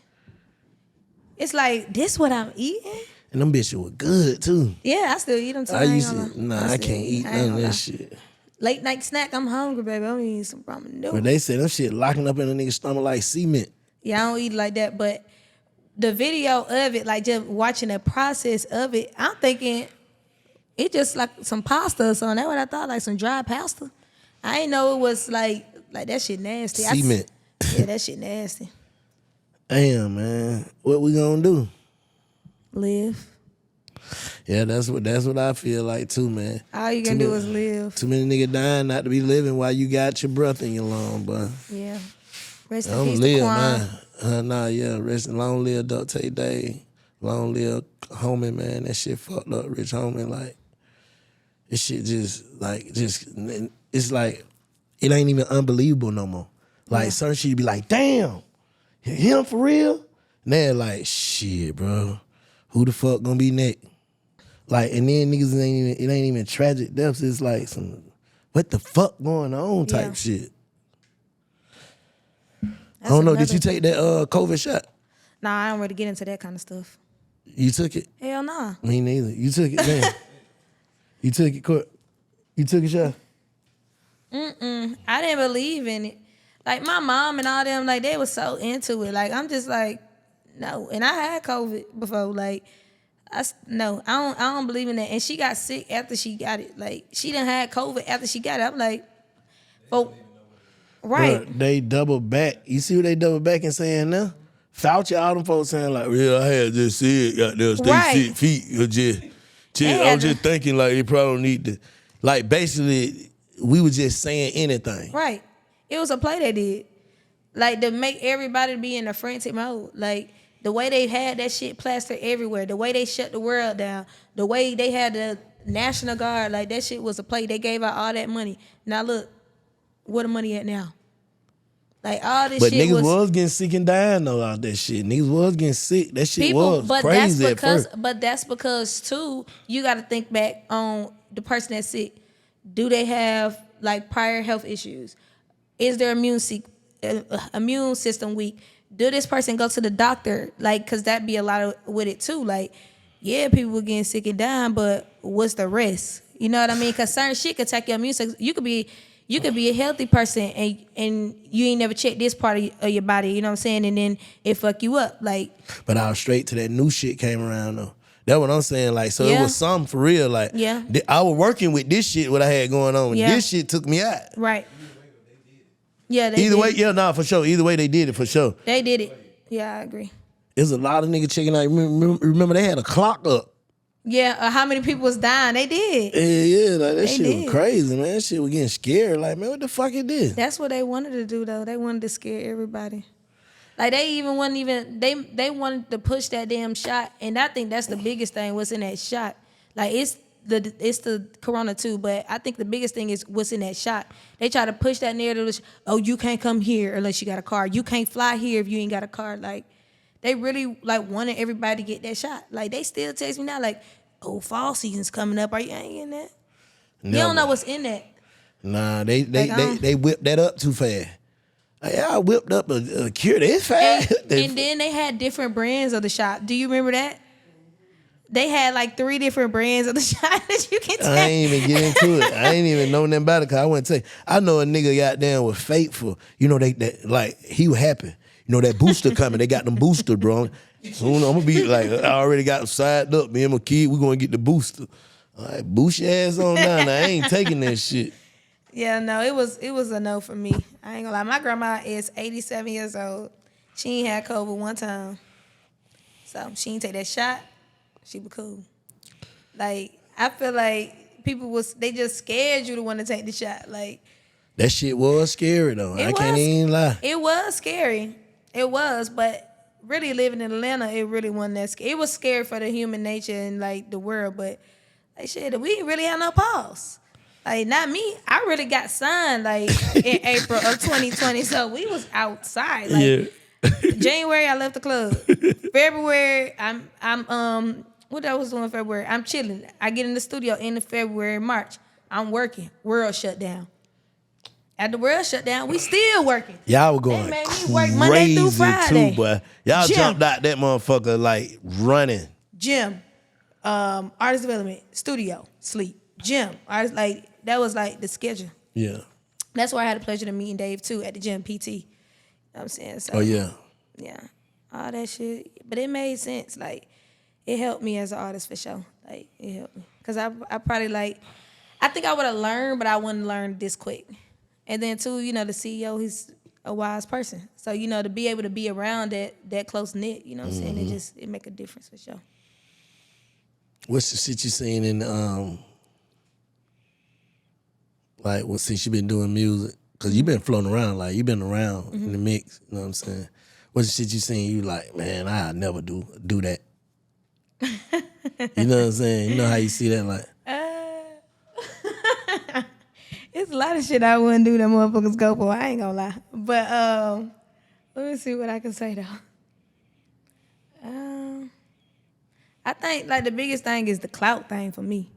It's like, this what I'm eating? And them bitches were good, too. Yeah, I still eat them, too. I can't eat none of that shit. Late night snack, I'm hungry, baby. I'm eating some ramen noodles. But they said them shit locking up in a nigga's stomach like cement. Yeah, I don't eat it like that, but the video of it, like, just watching the process of it, I'm thinking it just like some pasta or something. That's what I thought, like some dry pasta. I ain't know it was like that shit nasty. Cement. Yeah, that shit nasty. Damn, man. What we gonna do? Live. Yeah, that's what I feel like too, man. All you gonna do is live. Too many niggas dying not to be living while you got your breath in your lung, boy. Yeah. Rest in peace to Quan. Rest in long live Dr. Day. Long live homie, man. That shit fucked up, rich homie. Like, this shit it's like, it ain't even unbelievable no more. Like, certain shit be like, damn, him for real? And they're like, shit, bro. Who the fuck gonna be next? Like, and then niggas it ain't even tragic deaths. It's like some, what the fuck going on type shit. I don't know. Did you take that COVID shot? Nah, I don't really get into that kind of stuff. You took it? Hell nah. Me neither. You took it, man. You took it, Court. You took a shot? I didn't believe in it. Like, my mom and all them, like, they were so into it. Like, I'm just like, no. And I had COVID before. Like, I don't believe in that. And she got sick after she got it. Like, she done had COVID after she got it. I'm like, oh, right. Bruh, they double back. You see what they double back and saying now? Fauci, all them folks saying like, "Yeah, I had just said, got there, stay 6 feet." I was just thinking like they probably don't need to. Like, basically, we were just saying anything. Right. It was a play they did, like, to make everybody be in a frantic mode. Like, the way they had that shit plastered everywhere, the way they shut the world down, the way they had the National Guard, like that shit was a play. They gave out all that money. Now look, where the money at now? Like all this but shit niggas was getting sick and dying though out that shit. Niggas was getting sick. That shit was crazy at first. But that's because too, you got to think back on the person that's sick. Do they have like prior health issues? Is their immune system weak? Do this person go to the doctor? Like, cause that be a lot of with it too. Like, yeah, people were getting sick and dying, but what's the rest? You know what I mean? Cause certain shit could attack your immune system. You could be a healthy person and you ain't never checked this part of your body, you know what I'm saying? And then it fuck you up. Like, but I was straight to that new shit came around though. That's what I'm saying. Like, so it was something for real. Like, I was working with this shit, what I had going on. Yeah. This shit took me out. Right. Yeah, Either way, for sure. Either way, they did it for sure. They did it. Yeah, I agree. There's a lot of niggas checking out. Remember they had a clock up. Yeah, how many people was dying? They did. Yeah, like that shit was crazy, man. That shit was getting scared. Like, man, what the fuck is this? That's what they wanted to do, though. They wanted to scare everybody. Like, they even wasn't even, they wanted to push that damn shot. And I think that's the biggest thing, what's in that shot. Like, it's the corona too, but I think the biggest thing is what's in that shot. They try to push that narrative. Oh, you can't come here unless you got a card. You can't fly here if you ain't got a card. Like, they really like wanted everybody to get that shot. Like, they still text me now like, oh, fall season's coming up. Are you ain't in that? Never. You don't know what's in that. Nah, they whipped that up too fast. I whipped up a cure this fast. And then they had different brands of the shot. Do you remember that? They had like 3 different brands of the shot that you can take. I ain't even get into it. I ain't even know nothing about it because I wouldn't tell you. I know a nigga got down with faithful. You know, they like, he was happy. You know, that booster coming. They got them booster, bro. Soon I'm going to be like, I already got them sided up. Me and my kid, we going to get the booster. All right, boost your ass on down. I ain't taking that shit. Yeah, no, it was a no for me. I ain't gonna lie. My grandma is 87 years old. She ain't had COVID one time. So she ain't take that shot. She was cool. Like, I feel like they just scared you to want to take the shot. Like, that shit was scary though. I can't even lie. It was scary. It was, but really living in Atlanta, it really wasn't that scary. It was scary for the human nature and like the world, but like shit, we didn't really have no pause. Like, not me. I really got signed like in April of 2020, so we was outside. Like, January, I left the club. February, I'm what I was doing in February? I'm chilling. I get in the studio end of February, March. I'm working. World shut down. At the world shut down, we still working. Y'all were going they made me work Monday through Friday. Too, boy. Y'all jumped out that motherfucker like running. Gym, artist development, studio, sleep, gym. Artist, like, that was like the schedule. Yeah. That's why I had the pleasure of meeting Dave too at the gym PT. You know what I'm saying? So, oh yeah. Yeah. All that shit. But it made sense. Like, it helped me as an artist for sure. Like, it helped me. Cause I probably like, I think I would have learned, but I wouldn't learn this quick. And then too, you know, the CEO, he's a wise person. So, you know, to be able to be around that close knit, you know what I'm saying? It make a difference for sure. What's the shit you seen in like, well, since you been doing music? Cause you been floating around, like you been around in the mix, you know what I'm saying? What's the shit you seen you like, man, I'll never do that. You know what I'm saying? You know how you see that, like? It's a lot of shit I wouldn't do that motherfuckers go for. I ain't gonna lie. But let me see what I can say though. I think like the biggest thing is the clout thing for me.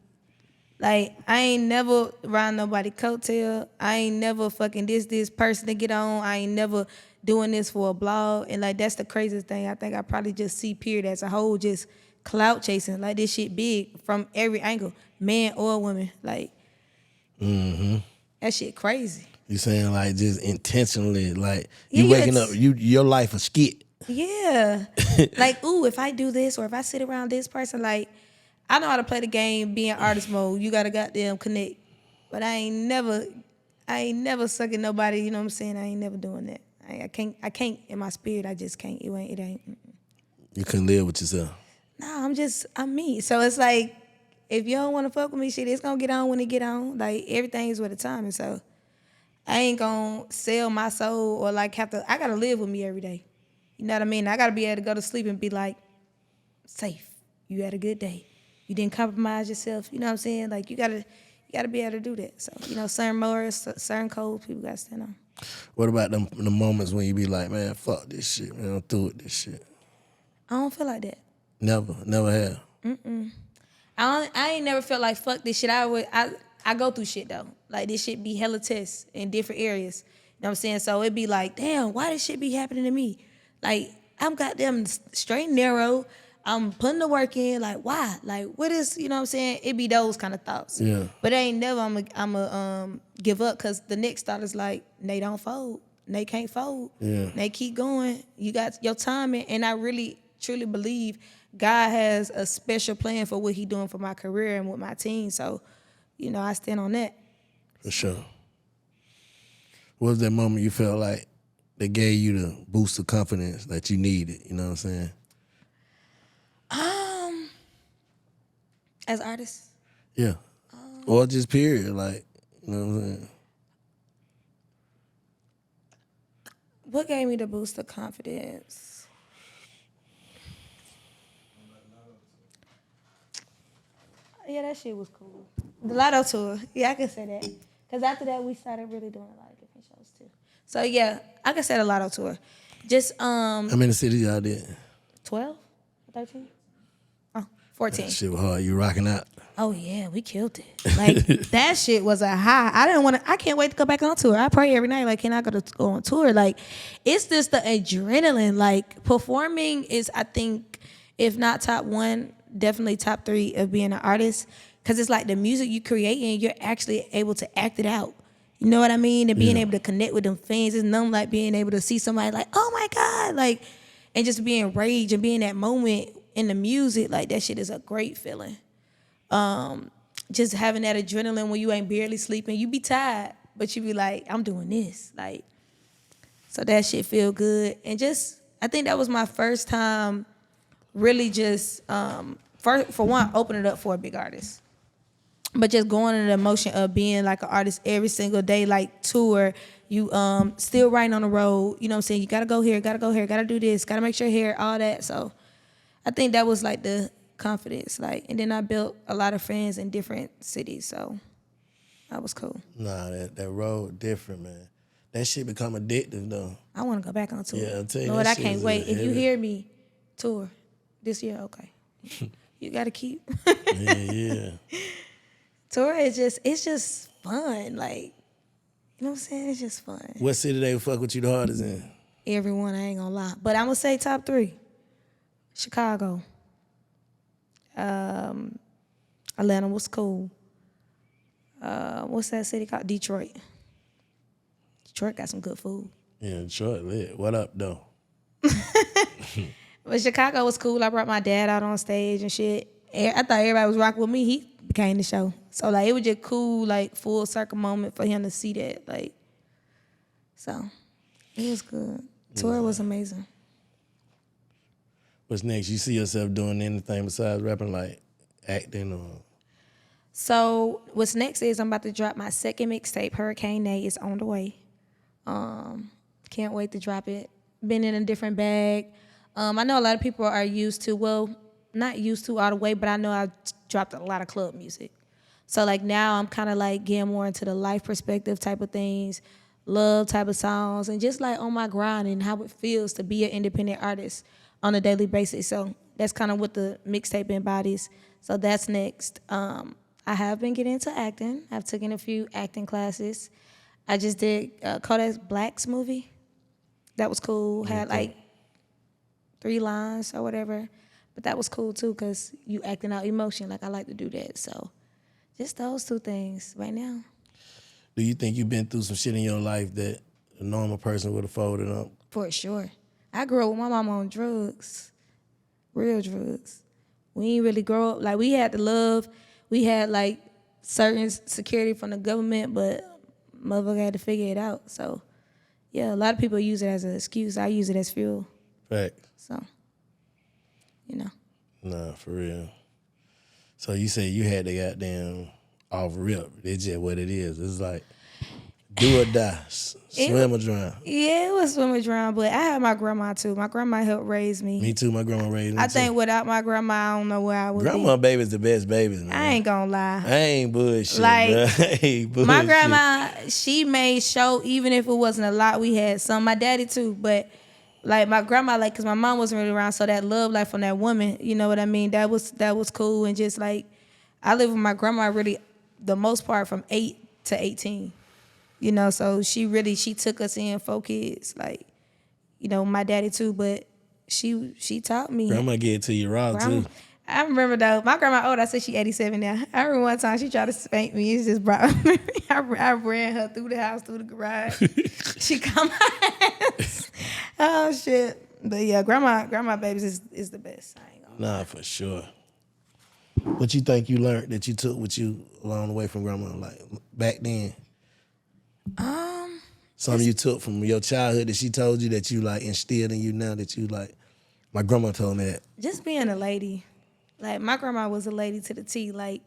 Like, I ain't never riding nobody coattail. I ain't never fucking this person to get on. I ain't never doing this for a blog. And like, that's the craziest thing. I think I probably just see period as a whole, just clout chasing. Like, this shit big from every angle, man or woman. Like, that shit crazy. You saying like just intentionally, like you waking up, your life a skit. Yeah. Like, ooh, if I do this or if I sit around this person, like, I know how to play the game, be in artist mode. You gotta goddamn connect. But I ain't never sucking nobody, you know what I'm saying? I ain't never doing that. I can't in my spirit, I just can't. It ain't. You couldn't live with yourself. No, I'm me. So it's like, if you don't want to fuck with me, shit, it's gonna get on when it get on. Like, everything is with a time. And so I ain't gonna sell my soul or like I gotta live with me every day. You know what I mean? I gotta be able to go to sleep and be like, safe. You had a good day. You didn't compromise yourself. You know what I'm saying? Like you gotta be able to do that. So, certain morals, certain codes, people gotta stand on. What about the moments when you be like, man, fuck this shit, man, I'm through with this shit? I don't feel like that. Never have. I ain't never felt like fuck this shit. I go through shit though. Like this shit be hella tests in different areas. You know what I'm saying? So it be like, damn, why this shit be happening to me? Like I'm goddamn straight and narrow. I'm putting the work in. Like why? Like what is? You know what I'm saying? It be those kind of thoughts. Yeah. But it ain't never I'ma give up because the next thought is like, they don't fold. They can't fold. Yeah. They keep going. You got your timing, and I really truly believe God has a special plan for what He doing for my career and with my team. So, I stand on that. For sure. What was that moment you felt like that gave you the boost of confidence that you needed? You know what I'm saying? As artists, Yeah. Or just period, like, you know what I'm saying? what gave me the boost of confidence? Yeah, that shit was cool. The Lotto tour. Yeah, I can say that. Because after that, we started really doing a lot of different shows, too. So, yeah, I can say the Lotto tour. Just, How many cities y'all did? 12? 13? Oh, 14. That shit was hard. You rocking out? Oh, yeah, we killed it. Like, that shit was a high. I can't wait to go back on tour. I pray every night, like, can I go on tour? Like, it's just the adrenaline. Like, performing is, I think, if not top one, definitely top 3 of being an artist. Because it's like the music you create and you're actually able to act it out. You know what I mean? And being able to connect with them fans is nothing like being able to see somebody like, oh my God, like, and just being enraged and being that moment in the music, like that shit is a great feeling. Just having that adrenaline when you ain't barely sleeping, you be tired, but you be like, I'm doing this. Like, so that shit feel good. And just, I think that was my first time really just, for one, opening it up for a big artist. But just going into the emotion of being like an artist every single day, like tour, you still riding on the road, you know what I'm saying? You gotta go here, gotta do this, gotta make sure here, all that. So I think that was like the confidence. Like, and then I built a lot of friends in different cities, so that was cool. Nah, that road different, man. That shit become addictive though. I wanna go back on tour. Yeah, I'll tell you. Lord, that I shit can't is wait. If you heavy. hear me tour this year, okay. You gotta keep. Yeah. Tour is it's just fun. Like, you know what I'm saying? It's just fun. What city they fuck with you the hardest in? Everyone, I ain't gonna lie. But I'm gonna say top 3. Chicago. Atlanta was cool. What's that city called? Detroit. Detroit got some good food. Yeah, Detroit lit. What up though? But Chicago was cool. I brought my dad out on stage and shit. I thought everybody was rocking with me. He became the show. So, like, it was just cool, like, full circle moment for him to see that. Like, so, it was good. Tour was amazing. What's next? You see yourself doing anything besides rapping, like acting or? So, what's next is I'm about to drop my second mixtape. Herricane Nae is on the way. Can't wait to drop it. Been in a different bag. I know a lot of people are used to, well, not used to all the way, but I know I've dropped a lot of club music. So like now I'm kind of like getting more into the life perspective type of things, love type of songs, and just like on my grind and how it feels to be an independent artist on a daily basis. So that's kind of what the mixtape embodies. So that's next. I have been getting into acting. I've taken a few acting classes. I just did Kodak Black's movie. That was cool. Had like 3 lines or whatever. But that was cool too because you acting out emotion. Like I like to do that. So just those 2 things right now. Do you think you've been through some shit in your life that a normal person would have folded up? For sure. I grew up with my mama on drugs. Real drugs. We ain't really grow up. Like we had the love. We had like certain security from the government, but motherfucker had to figure it out. So yeah, a lot of people use it as an excuse. I use it as fuel. Fact. So, you know. Nah, for real. So you say you had the goddamn off rip. It's just what it is. It's like Do or die. Swim or drown. Yeah, it was swim or drown, but I had my grandma too. My grandma helped raise me. Me too. My grandma raised me I too. think without my grandma, I don't know where I would Grandma be. babies the best babies, man. I ain't gonna lie. I ain't bullshit, Like, bro. I ain't bullshit. My grandma, she made sure, even if it wasn't a lot, we had some. My daddy too, but like my grandma, like, cause my mom wasn't really around, so that love, like, from that woman, you know what I mean? That was cool, and just like, I lived with my grandma really, the most part, from 8 to 18. You know, so she took us in, 4 kids, like, you know, my daddy too, but she taught me. Grandma get it to you raw too. I remember though, my grandma old, I said she 87 now. I remember one time she tried to spank me. It just brought me. I ran her through the house, through the garage. She caught my ass. Oh shit. But yeah, grandma babies is the best. I ain't gonna lie. For sure. What you think you learned that you took with you along the way from grandma, like back then? Something you took from your childhood that she told you that you like instilled in you now that you like, my grandma told me that. Just being a lady. Like, my grandma was a lady to the T. Like,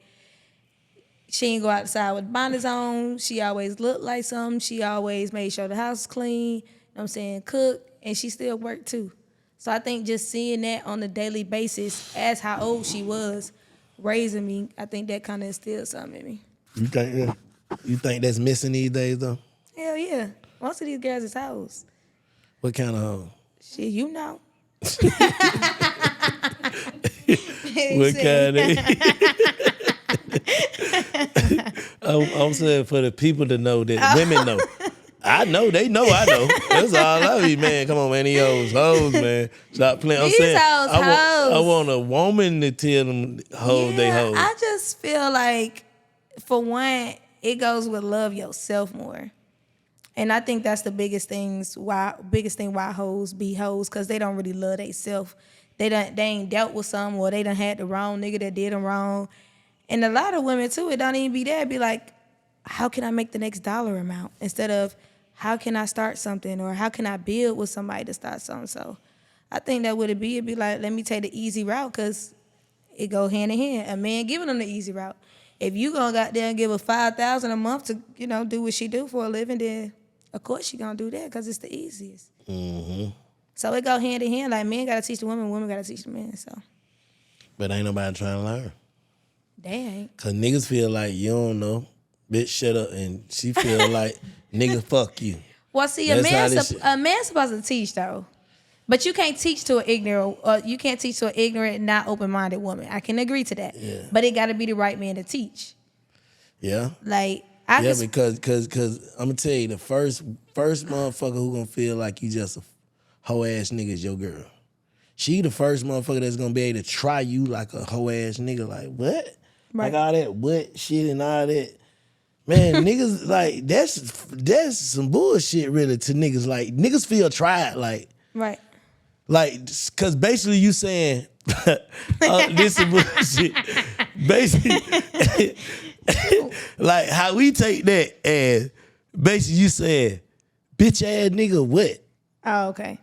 she ain't go outside with bonnets on. She always looked like something. She always made sure the house was clean. You know what I'm saying? Cook. And she still worked too. So I think just seeing that on a daily basis as how old she was raising me, I think that kind of instilled something in me. You think that's missing these days though? Hell yeah. Most of these girls is hoes. What kind of hoe? Shit, you know. What kind of? I'm saying for the people to know that women know. I know, they know, I know. That's all I be, man. Come on, man. These hoes, man. Stop playing. I'm These saying, hoes. I want a woman to tell them hoes they hoes. I just feel like, for one, it goes with love yourself more. And I think that's the biggest thing why hoes be hoes, because they don't really love themselves. They ain't dealt with something, or they done had the wrong nigga that did them wrong. And a lot of women too, it don't even be that. It be like, how can I make the next dollar amount? Instead of, how can I start something, or how can I build with somebody to start something? So I think that would it be. It'd be like, let me take the easy route, because it go hand in hand. A man giving them the easy route. If you gonna got there and give her $5,000 a month to, you know, do what she do for a living, then of course she gonna do that, because it's the easiest. Mm-hmm. So it go hand in hand. Like, men gotta teach the women, women gotta teach the men. So. But ain't nobody trying to learn. They ain't. Cause niggas feel like you don't know. Bitch, shut up. And she feel like, nigga, fuck you. Well, see, That's a man's supposed to teach, though. But you can't teach to an ignorant, not open-minded woman. I can agree to that. Yeah. But it got to be the right man to teach. Yeah. Like, because I'm gonna tell you, the first motherfucker who gonna feel like you just a hoe ass nigga is your girl. She the first motherfucker that's gonna be able to try you like a hoe ass nigga. Like, what? Right. Like all that what shit and all that. Man, niggas, like, that's some bullshit really to niggas. Like, niggas feel tried, like. right. Like, cause basically you saying, this is bullshit. Basically, like how we take that as basically you saying, bitch ass nigga what? Oh, okay.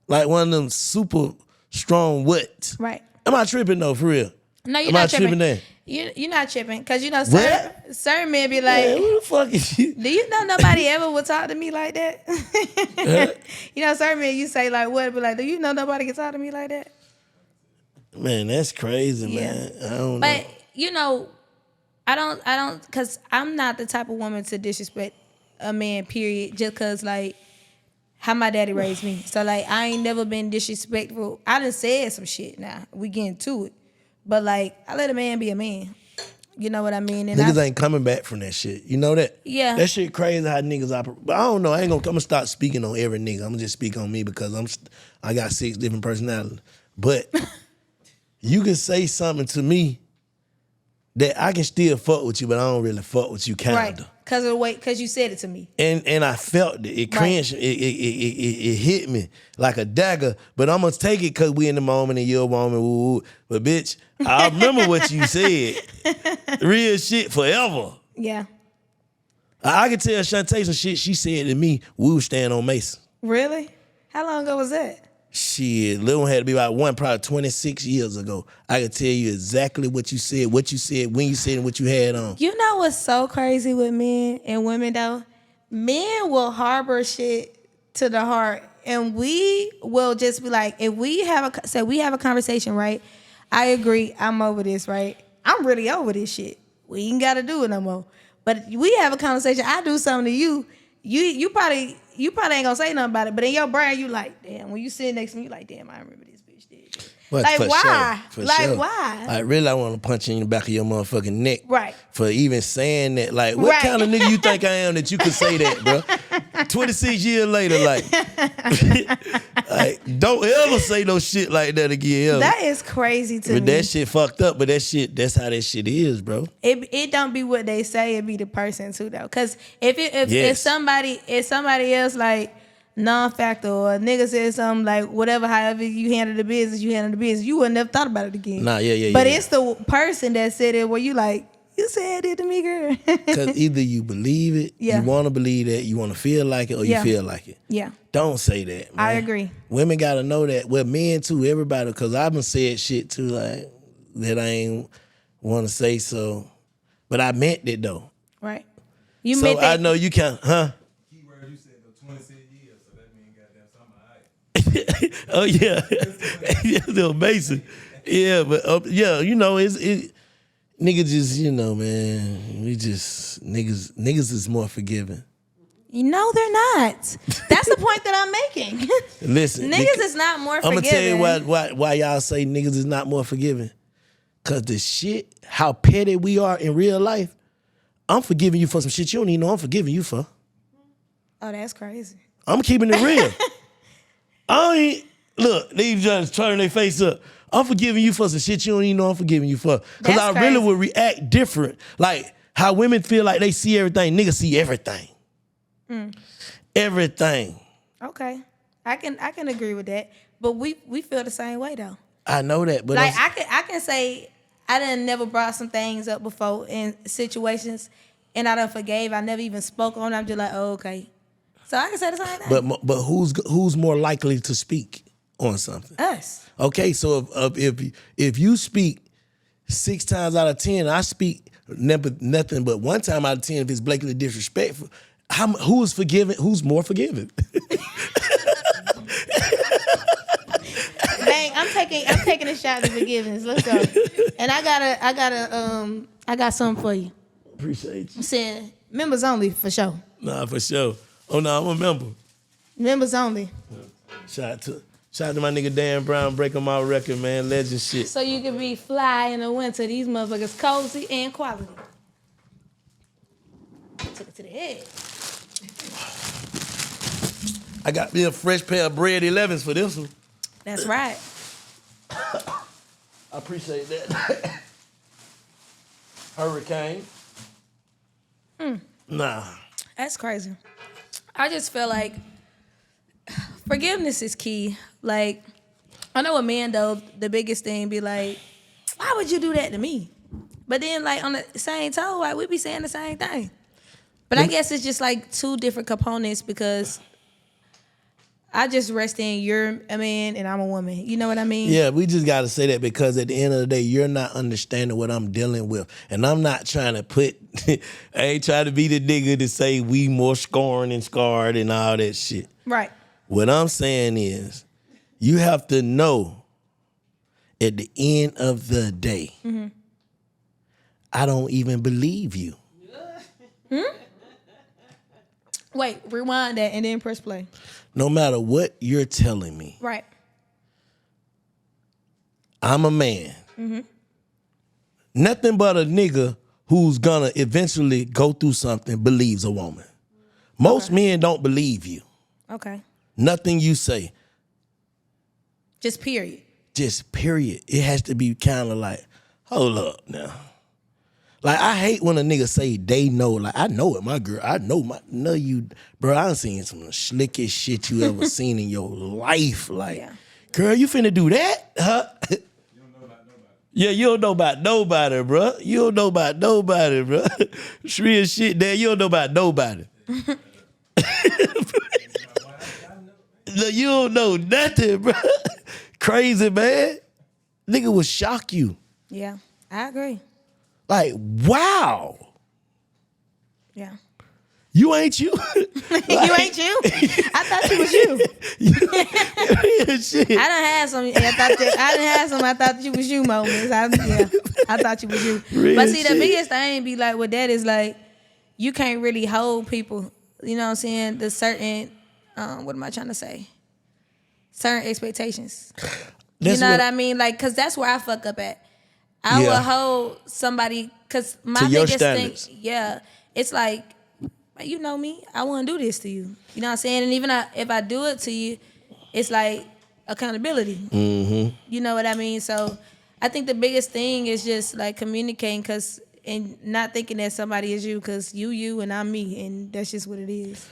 Like one of them super strong what? Right. Am I tripping though, for real? No, you're Am not I you're not tripping, because, you know, certain men be like, Man, who the fuck is you? do you know nobody ever would talk to me like that? You know, certain men, you say like what, but like, do you know nobody can talk to me like that? Man, that's crazy, Yeah. man. I don't know. But, you know, I don't, because I'm not the type of woman to disrespect a man, period, just because, like, how my daddy raised me. So, like, I ain't never been disrespectful. I done said some shit now. We getting to it. But, like, I let a man be a man. You know what I mean? And niggas ain't coming back from that shit. You know that? Yeah. That shit crazy how niggas operate. But I don't know. I'm gonna start speaking on every nigga. I'm gonna just speak on me because I got 6 different personalities. But you can say something to me that I can still fuck with you, but I don't really fuck with you, kinda. right. Because of the way, because you said it to me. And I felt it. It cringed. Right. It hit me like a dagger. But I'm gonna take it because we in the moment and you're a woman. Woo, woo. But bitch, I remember what you said. Real shit forever. Yeah. I can tell Shantae some shit she said to me. We was staying on Mason. Really? How long ago was that? Shit, little one had to be about probably 26 years ago. I can tell you exactly what you said, when you said, and what you had on. You know what's so crazy with men and women though? men will harbor shit to the heart, and we will just be like, if we have a conversation, right? I agree, I'm over this, right? I'm really over this shit. We ain't gotta do it no more. But we have a conversation, I do something to you, you probably ain't gonna say nothing about it, but in your brain, you like, damn, when you sit next to me, you like, damn, I remember this bitch did shit. But Like, for why? Sure, Why? I really want to punch you in the back of your motherfucking neck. Right. For even saying that. Like, what kind of nigga you think I am that you could say that, bro? 26 years later, like, like, don't ever say no shit like that again. Ever. That is crazy to me. But that shit fucked up, but that's how that shit is, bro. It don't be what they say, it be the person too, though. Cause if somebody else like non-factor or a nigga says something like whatever, however you handle the business, you would never thought about it again. Nah, yeah. But it's the person that said it where you like, you said it to me, girl. Because either you believe it, you want to believe that, you want to feel like it, or you feel like it. Yeah. Don't say that, man. I agree. Women got to know that. Well, men too, everybody, because I've been said shit too, like, that I ain't want to say so. But I meant it, though. Right. You so meant that. I know you can't, Keyword, you said the 26 years, so that means goddamn something all right. Oh, yeah. That's amazing. Yeah, but, you know, niggas just, you know, man, niggas is more forgiving. No, they're not. That's the point that I'm making. Listen. Niggas is not more forgiving. I'm going to tell you why y'all say niggas is not more forgiving. Because the shit, how petty we are in real life, I'm forgiving you for some shit you don't even know I'm forgiving you for. Oh, that's crazy. I'm keeping it real. Look, they just turn their face up. I'm forgiving you for some shit you don't even know I'm forgiving you for. Because I really would react different. Like how women feel like they see everything. Niggas see everything. Everything. Okay. I can agree with that. But we feel the same way though. I know that. But like I can say I done never brought some things up before in situations and I done forgave. I never even spoke on it. I'm just like, oh, okay. So I can say the same thing. But who's more likely to speak on something? Us. Okay, so if you speak 6 times out of 10, I speak nothing but 1 time out of 10 if it's blatantly disrespectful. Who's forgiving? Who's more forgiving? Bang! I'm taking a shot at forgiveness. Let's go. And I got something for you. Appreciate you. I'm saying members only for sure. Nah, for sure. Oh no, I'm a member. Members only. Shout out to my nigga Dan Brown breaking my record, man. Legend shit. So you can be fly in the winter. These motherfuckers cozy and quality. Took it to the head. I got me a fresh pair of bread 11s for this one. That's right. I appreciate that. Herricane. Nah. That's crazy. I just feel like forgiveness is key. Like, I know a man, though, the biggest thing be like, why would you do that to me? But then, like, on the same tone, like, we be saying the same thing. But I guess it's just, like, 2 different components because I just rest in you're a man and I'm a woman. You know what I mean? Yeah, we just got to say that because at the end of the day, you're not understanding what I'm dealing with. And I'm not trying to I ain't trying to be the nigga to say we more scorned and scarred and all that shit. Right. What I'm saying is you have to know at the end of the day, I don't even believe you. Wait, rewind that and then press play. No matter what you're telling me. Right. I'm a man. Nothing but a nigga who's gonna eventually go through something believes a woman. Most men don't believe you. Okay. Nothing you say. Just period. Just period. It has to be kind of like, hold up now. Like, I hate when a nigga say they know. Like, I know it, my girl. I know you. Bro, I done seen some of the slickest shit you ever seen in your life. Like, girl, you finna do that? Huh? You don't know about nobody. Yeah, you don't know about nobody, bro. You don't know about nobody, bro. Real shit, Dad. You don't know about nobody. No, you don't know nothing, bro. Crazy, man. Nigga will shock you. Yeah, I agree. Like, wow. Yeah. You ain't you. You ain't you. I thought you was you. Shit. I done had some. I thought you was you moments. I thought you was you. Real But see, the shit. biggest thing be like with that is like you can't really hold people. You know what I'm saying? The certain, what am I trying to say? Certain expectations. You know what I mean? Like, cause that's where I fuck up at. I will hold somebody, cause my to your biggest standards. thing, it's like, you know me, I wouldn't do this to you. You know what I'm saying? And even if I do it to you, it's like accountability. Mm-hmm. You know what I mean? So I think the biggest thing is just like communicating, and not thinking that somebody is you, cause you and I'm me, and that's just what it is.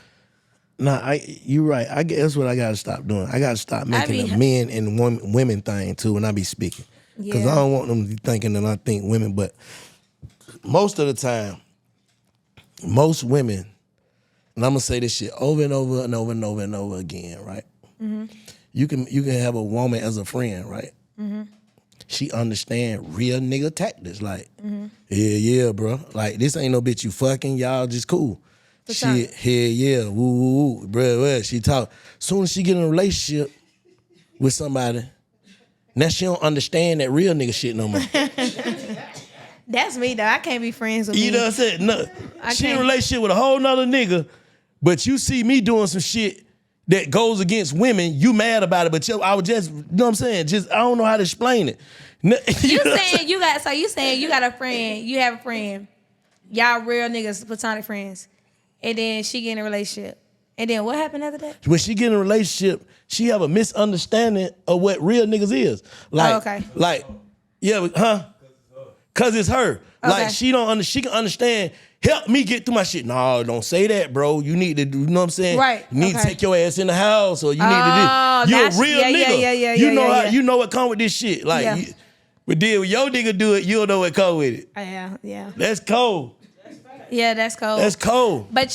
Nah, you right. I guess that's what I gotta stop doing. I gotta stop making a men and women thing too when I be speaking. Because I don't want them to be thinking that I think women, but most of the time, most women, and I'm gonna say this shit over and over and over and over and over again, right? Mm-hmm. You can have a woman as a friend, right? Mm-hmm. She understand real nigga tactics, like, yeah, bro. Like, this ain't no bitch you fucking, y'all just cool. Shit, hell yeah, woo, bruh. She talk. Soon as she get in a relationship with somebody, now she don't understand that real nigga shit no more. That's me though. I can't be friends with You me. know what I'm saying? No, she in a relationship with a whole nother nigga, but you see me doing some shit that goes against women, you mad about it, but I was just, you know what I'm saying? Just, I don't know how to explain it. You saying you got a friend, you have a friend, y'all real niggas, platonic friends, and then she get in a relationship. And then what happened after that? When she get in a relationship, she have a misunderstanding of what real niggas is. Like, okay. Like, yeah, huh? Cause it's her. Okay. Like she can understand, help me get through my shit. No, don't say that, bro. You need to do, you know what I'm saying? Right. You need to take your ass in the house, or you need to do. You a real nigga. You know what come with this shit. Like, but then when your nigga do it, you don't know what come with it. Yeah. That's cold. Yeah, that's cold. That's cold. But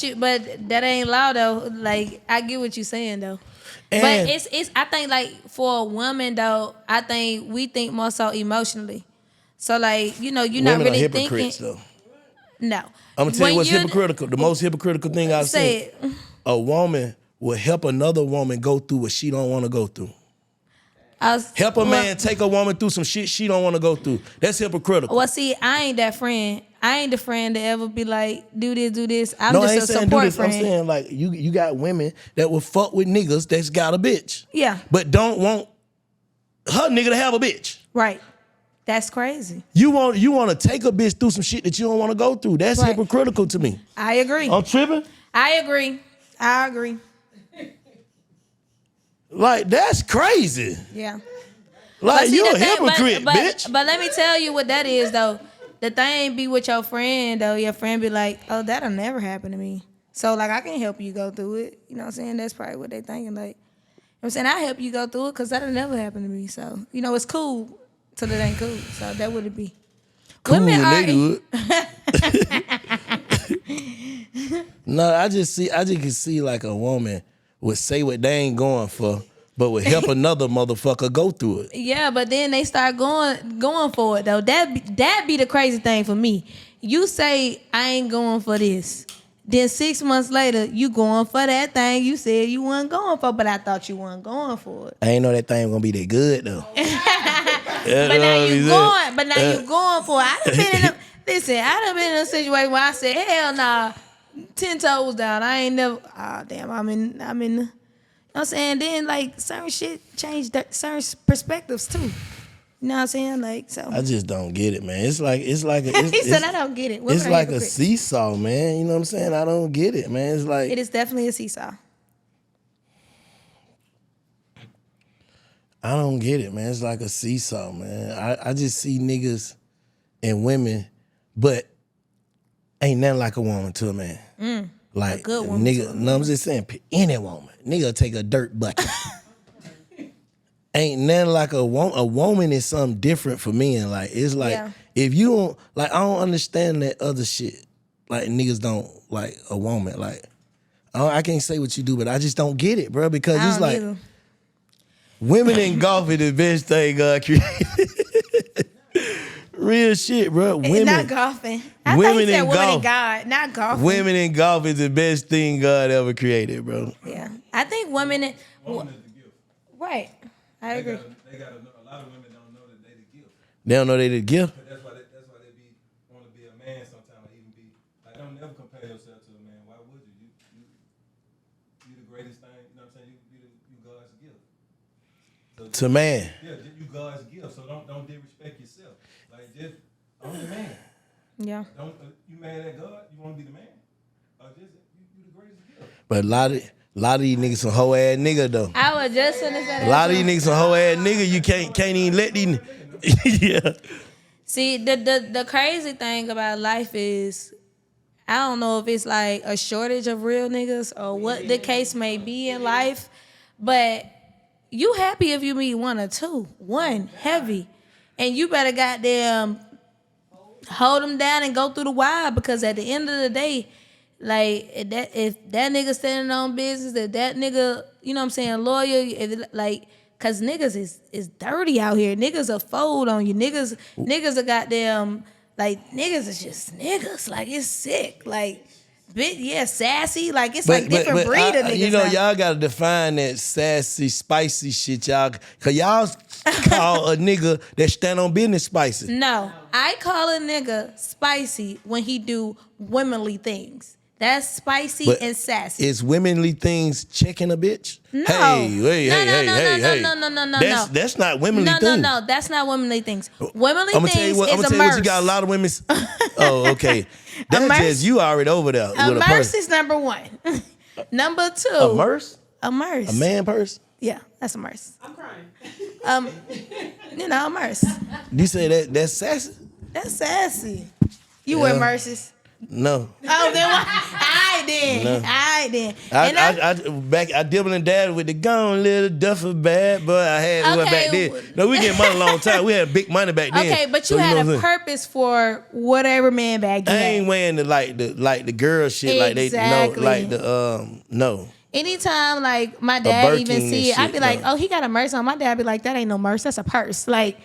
that ain't loud though. Like, I get what you're saying though. And but it's I think like for a woman though, I think we think more so emotionally. So like, you're not really are hypocrites, thinking. Though. No. I'm gonna tell you what's hypocritical. The most hypocritical thing I've seen. A woman will help another woman go through what she don't want to go through. Help a man take a woman through some shit she don't want to go through. That's hypocritical. Well, see, I ain't that friend. I ain't the friend to ever be like, do this. I'm just a support friend. I'm saying like you got women that will fuck with niggas that's got a bitch. Yeah. But don't want her nigga to have a bitch. Right. That's crazy. You want to take a bitch through some shit that you don't want to go through. That's hypocritical to me. I agree. I'm tripping? I agree. Like, that's crazy. Yeah. Like, you a hypocrite, bitch. But let me tell you what that is, though. The thing be with your friend, though. Your friend be like, oh, that'll never happen to me. So, like, I can help you go through it. You know what I'm saying? That's probably what they thinking. Like, you know what I'm saying? I help you go through it because that'll never happen to me. So, it's cool till it ain't cool. So, that would it be. Cool Women when are... they do it. No, I just can see like a woman would say what they ain't going for, but would help another motherfucker go through it. Yeah, but then they start going for it though. That be the crazy thing for me. You say I ain't going for this. Then 6 months later, you going for that thing you said you wasn't going for, but I thought you wasn't going for it. I ain't know that thing gonna be that good though. But now you going for it. I done been in a situation where I said, hell nah, 10 toes down. I ain't never. Damn, I'm in. You know what I'm saying? Then like certain shit change certain perspectives too. You know what I'm saying? Like, so I just don't get it, man. It's like he said I don't get it. It's like a seesaw, man. You know what I'm saying? I don't get it, man. It's like it is definitely a seesaw. I don't get it, man. It's like a seesaw, man. I just see niggas and women, but ain't nothing like a woman to a man. Like a good woman. Nigga, no, I'm just saying any woman. Nigga take a dirt bucket. Ain't nothing like a woman. A woman is something different for men. Like, it's like, if you don't, like, I don't understand that other shit. Like, niggas don't like a woman. Like, I can't say what you do, but I just don't get it, bro. Because it's like, either. Women in golf is the best thing God created. Real shit, bro. Not Women, golfing. I thought women he said in women in golf. God, not golfing. women in golf is the best thing God ever created, bro. Yeah, I think women. Woman is the gift. Right, I agree. They got a lot of women don't know that they the gift. They don't know they the gift. But that's why they be want to be a man sometimes, or even be like, don't never compare yourself to a man. Why would you? You the greatest thing. You know what I'm saying? You God's gift. So To man. yeah, you God's gift. So don't disrespect yourself. Like just I'm the man. Yeah. Don't you mad at God? You want to be the man? Or just you the greatest gift. But a lot of these niggas some hoe ass nigga though. I was just gonna say that. A lot of these niggas some hoe ass nigga. You can't even let these. Yeah. See, the crazy thing about life is, I don't know if it's like a shortage of real niggas or what the case may be in life, but you happy if you meet one or two. One, heavy. And you better goddamn hold them down and go through the wire, because at the end of the day, like, if that nigga standing on business, if that nigga, you know what I'm saying, loyal, like, cause niggas is dirty out here. Niggas will fold on you. Niggas are goddamn, like, niggas is just niggas. Like, it's sick. Like, yeah, sassy. Like, it's like different breed of niggas. You know, now. y'all gotta define that sassy, spicy shit, y'all. Cause y'all call a nigga that stand on business spicy. No, I call a nigga spicy when he do womanly things. That's spicy But and sassy. Is womanly things checking a bitch? No. Hey. No. That's not womanly things. No, that's not womanly things. Womanly I'm gonna things tell you what. I'm is gonna a tell you what. merce. You got a lot of women. Oh, okay. That's merce- just you already over there A with a merce purse. is number one. Number two. A merce? A merce. A man purse? Yeah, that's a merce. I'm crying. A merce. You say that's sassy? That's sassy. You wear merces. No. Oh, then what? I did. No. I did. I dibble and dab with the gone little duffel bag, but I had one back then. No, we get money a long time. We had big money back then. Okay, but So you had know a what I'm purpose for whatever man bag you I had. ain't wearing the girl shit like they know, Exactly. like the no. Anytime, like, my dad Birkin even and see it, I'd be shit, like, no. oh, he got a merce on. My dad be like, that ain't no merce, that's a purse. Like,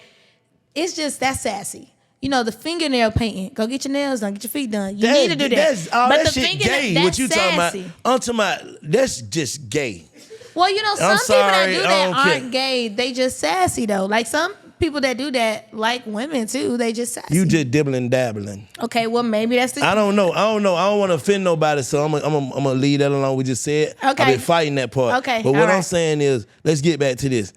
it's just, that's sassy. You know, the fingernail painting. Go get your nails done, get your feet done. You need to do that. That's all But that the shit gay. that's What you sassy. talking about? That's just gay. Well, you know, some I'm people that sorry, do I that don't aren't care. gay. They just sassy, though. Like, some people that do that like women, too. They just sassy. You just dibbling dabbling. Okay, well, maybe that's the... I don't know. I don't want to offend nobody, so I'm gonna leave that alone. We just said I've Okay. been fighting that part. Okay, But what all I'm right. saying is, let's get back to this.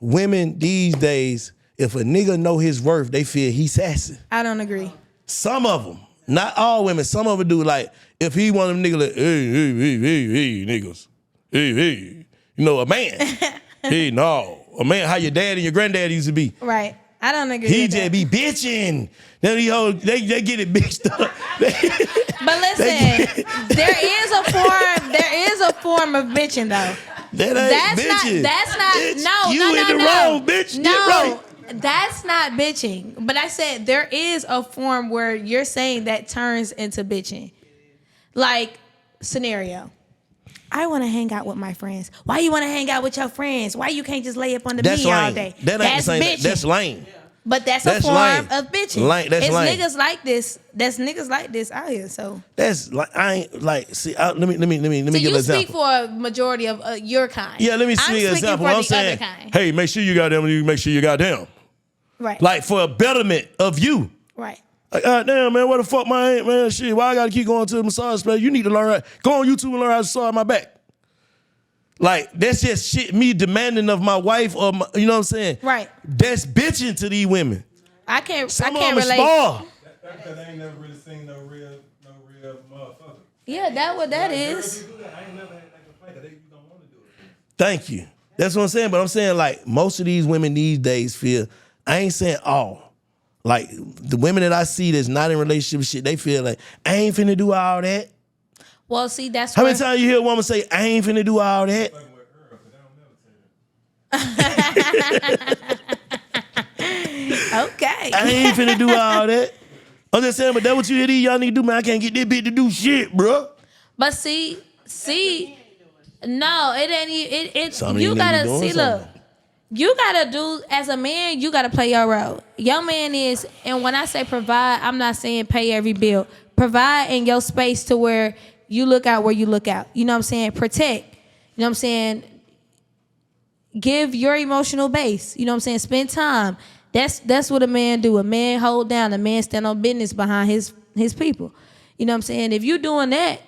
Women these days, if a nigga know his worth, they feel he's sassy. I don't agree. Some of them, not all women. Some of them do. Like if he one of them niggas, like hey niggas, hey, you know, a man. Hey, no, a man. How your dad and your granddad used to be. Right. I don't agree He with just that. be bitching. Then they get it bitched up. But listen, there is a form of bitching, though. That ain't bitching. Bitch, you in the wrong, bitch. No, Get right. that's not bitching. But I said there is a form where you're saying that turns into bitching. Like, scenario. I want to hang out with my friends. Why you want to hang out with your friends? Why you can't just lay up on the That's bed all lame. day? That ain't That's the same. bitching. That's lame. But that's That's a form lame. of bitching. That's it's lame. niggas like this. That's niggas like this out here. So That's like I ain't like. See, let me give you an speak example. for a majority of your kind. Yeah, let me I'm see an speaking example. for I'm the saying, other kind. hey, make sure you got them. You make sure you got them. Right. Like for a betterment of you. Right. Like, God damn, man, what the fuck my ain't, man? Shit, why I gotta keep going to the massage place? You need to learn. Go on YouTube and learn how to massage my back. Like, that's just shit me demanding of my wife or my, you know what I'm saying? Right. That's bitching to these women. I can't Some of them relate. spoil. That's because I ain't never really seen no real motherfucker. Yeah, that's what that Girls is. do that. I ain't never had that complaint because you don't want to do it. Thank you. That's what I'm saying. But I'm saying, like, most of these women these days feel, I ain't saying all. Like, the women that I see that's not in relationship shit, they feel like, I ain't finna do all that. Well, see, that's How where, many times you hear a woman say, I ain't finna do all that? Fucking with Earl, because I don't never say that. okay. I ain't finna do all that. I'm just saying, but that's what you hear these young niggas do, man. I can't get this bitch to do shit, bro. But see, no, it ain't. Some of You these niggas gotta doing see. Look, something. You gotta do, as a man, you gotta play your role. Your man is, and when I say provide, I'm not saying pay every bill. Provide in your space to where you look out where you look out. You know what I'm saying? Protect. You know what I'm saying? Give your emotional base. You know what I'm saying? Spend time. That's what a man do. A man hold down. A man stand on business behind his people. You know what I'm saying? If you doing that,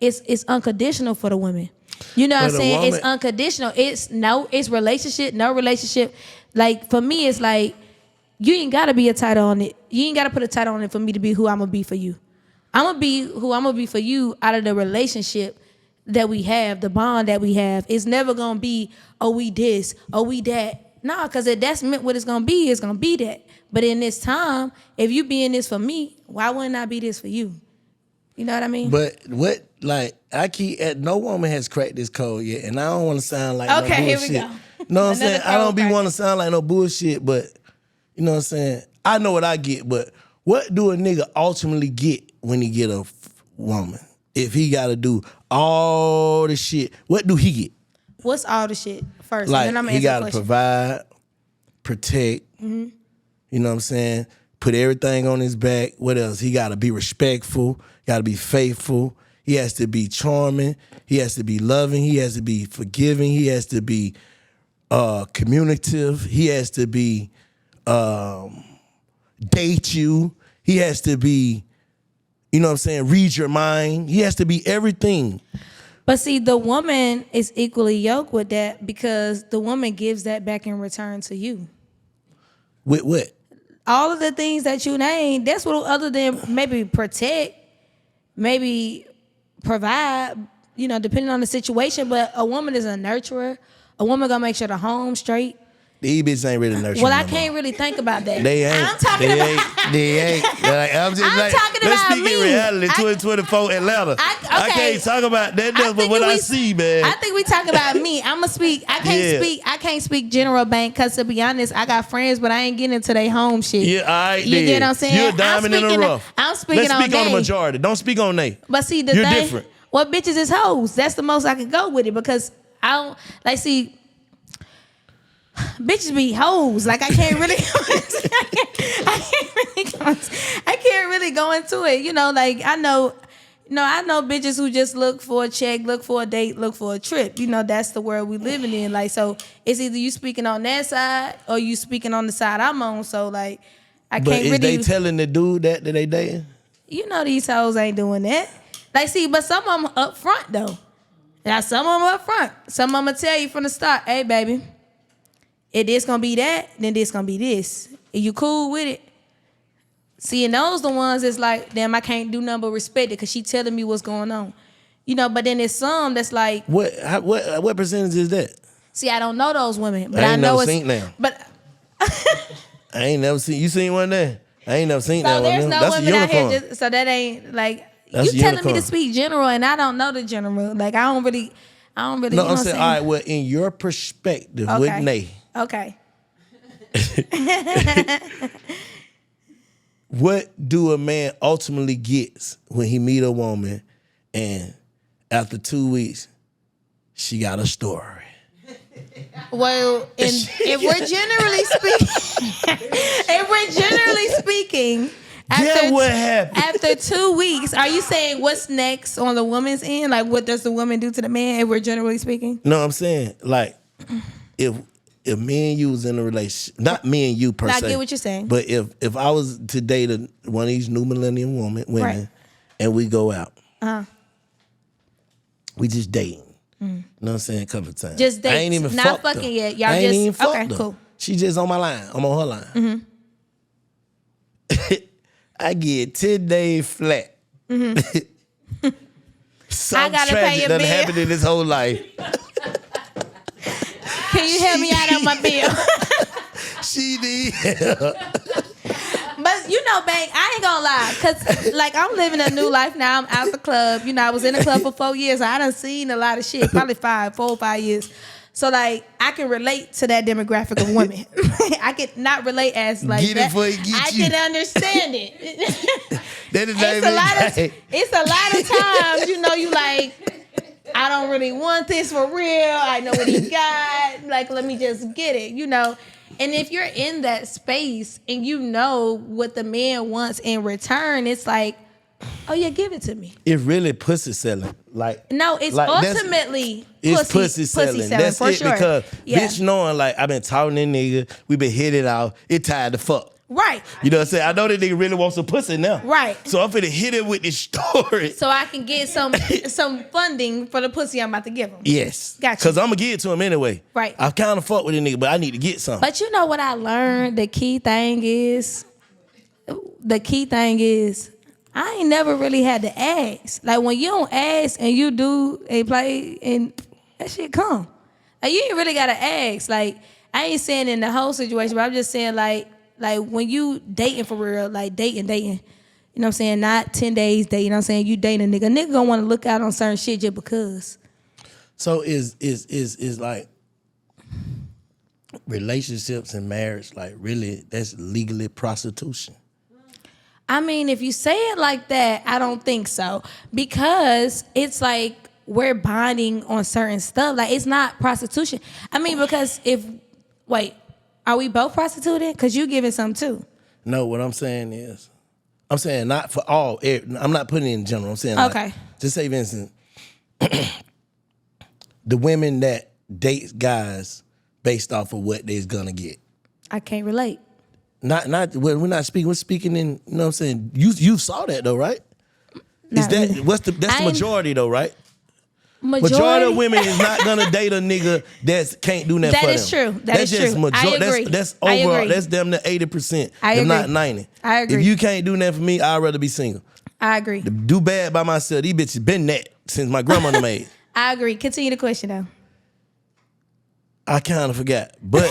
it's unconditional for the women. You know what I'm saying? It's unconditional. It's relationship, no relationship. Like, for me, it's like, you ain't gotta be a title on it. You ain't gotta put a title on it for me to be who I'm gonna be for you. I'm gonna be who I'm gonna be for you out of the relationship that we have, the bond that we have. It's never gonna be, oh, we this, oh, we that. No, because if that's meant what it's gonna be that. But in this time, if you being this for me, why wouldn't I be this for you? You know what I mean? But what, like, no woman has cracked this code yet, and I don't want to sound like no here bullshit. we go. Know what I'm saying? I don't code want to sound like no bullshit, but you know what I'm saying? I know what I get, but what do a nigga ultimately get when he get a woman? If he got to do all the shit, what do he get? What's all the shit first? Like, and then I'm he got to question. provide, protect, you know what I'm saying? Put everything on his back. What else? He got to be respectful, got to be faithful. He has to be charming. He has to be loving. He has to be forgiving. He has to be communicative. He has to be date you. He has to be, you know what I'm saying, read your mind. He has to be everything. But see, the woman is equally yoked with that because the woman gives that back in return to you. With what? All of the things that you named, that's what, other than maybe protect, maybe provide, you know, depending on the situation. But a woman is a nurturer. A woman gonna make sure the home's straight. These bitches ain't really nurturing. Well, I no can't more. really think about that. They ain't. I'm talking they about. Ain't, they ain't. Like, I'm just I'm like, talking let's about speak in me. reality. 2024 Atlanta. I can't talk about that, but what I see, man. I think we talk about me. I'ma speak. I can't speak general bank because, to be honest, I got friends, but I ain't getting into their home shit. Yeah, all right. You get what I'm saying? You're a diamond in the rough. I'm speaking Let's speak on the Nae. majority. Don't speak on Nae. But see, You're different. Well, bitches is hoes. That's the most I can go with it because I don't like see. Bitches be hoes. Like, I can't really I can't really go into it. You know, like, I know bitches who just look for a check, look for a date, look for a trip. You know, that's the world we living in. Like, so it's either you speaking on that side or you speaking on the side I'm on. So, like, I can't really. But is they telling the dude that they dating? You know these hoes ain't doing that. Like, see, but some of them up front, though. Now, some of them up front. Some of them will tell you from the start, hey, baby, if this gonna be that, then this gonna be this. If you cool with it. See, and those the ones that's like, damn, I can't do nothing but respect it because she telling me what's going on. You know, but then there's some that's like. What percentage is that? See, I don't know those women, but I I ain't know never it's. seen them. But I ain't never seen. You seen one there? I ain't never seen so that one. there's no That's a women out unicorn. here, so that ain't like. That's You a telling me to unicorn. speak general, and I don't know the general. Like, I don't really. No, you know I'm what saying, all right, well, in your perspective with Nae, Okay. what do a man ultimately gets when he meet a woman and after 2 weeks, she got a story? Well, if we're generally speaking, What happened? after 2 weeks, are you saying what's next on the woman's end? Like, what does the woman do to the man? If we're generally speaking, No, I'm saying, like, if me and you was in a relationship, not me and you per se. I get what you're saying. But if I was to date one of these new millennium women, Right. and we go out, we just dating. You know what I'm saying? A couple of times. Just I dates, ain't even not fucked fucking her. yet. Y'all I ain't just- even fucked okay, her. cool. She just on my line. I'm on her line. I get 10 days flat. Something I gotta pay tragic your done bill. happened in this whole life. Can you help me out on my bill? She did. But you know, Bank, I ain't gonna lie, cause like I'm living a new life now. I'm out the club. You know, I was in the club for 4 years. I done seen a lot of shit, probably 4 or 5 years. So like, I can relate to that demographic of women. I can not relate as like Get it that. before he get I you. can understand it. That is It's a lot of times, you know, you like, I don't really want this for real. I know what he got. Like, let me just get it, you know? And if you're in that space and you know what the man wants in return, it's like, oh yeah, give it to me. It really pussy selling. Like no, it's like ultimately it's pussy selling. That's for it sure. because Yeah. bitch knowing like I've been talking to nigga, we been hit it out, it tired to fuck. Right. You know what I'm saying? I know that nigga really wants some pussy now. Right. So I'm finna hit it with this story. So I can get some funding for the pussy I'm about to give him. Yes. Gotcha. Because I'm going to give it to him anyway. Right. I kind of fuck with a nigga, but I need to get something. But you know what I learned? The key thing is, I ain't never really had to ask. Like when you don't ask and you do a play and that shit come. Like you ain't really gotta ask. Like I ain't saying in the whole situation, but I'm just saying like when you dating for real, like dating. You know what I'm saying? Not 10 days dating, you know what I'm saying? You dating a nigga. A nigga gonna wanna look out on certain shit just because. So is like relationships and marriage like really that's legally prostitution? I mean, if you say it like that, I don't think so. Because it's like we're bonding on certain stuff. Like, it's not prostitution. I mean, because are we both prostituting? Because you giving some too. No, what I'm saying is, I'm saying not for all, I'm not putting it in general. I'm saying okay. Like, just say, for instance, the women that date guys based off of what they's gonna get. I can't relate. We're not speaking. We're speaking in. You know what I'm saying? You saw that though, right? Not really. That's the majority though, right? Majority of women is not gonna date a nigga that can't do nothing for them. That is true. That's just true. I agree. That's I overall. agree. That's damn near 80%. I if agree. not 90. I agree. If you can't do nothing for me, I'd rather be single. I agree. Do bad by myself. These bitches been that since my grandmother made. I agree. Continue the question though. I kind of forgot, but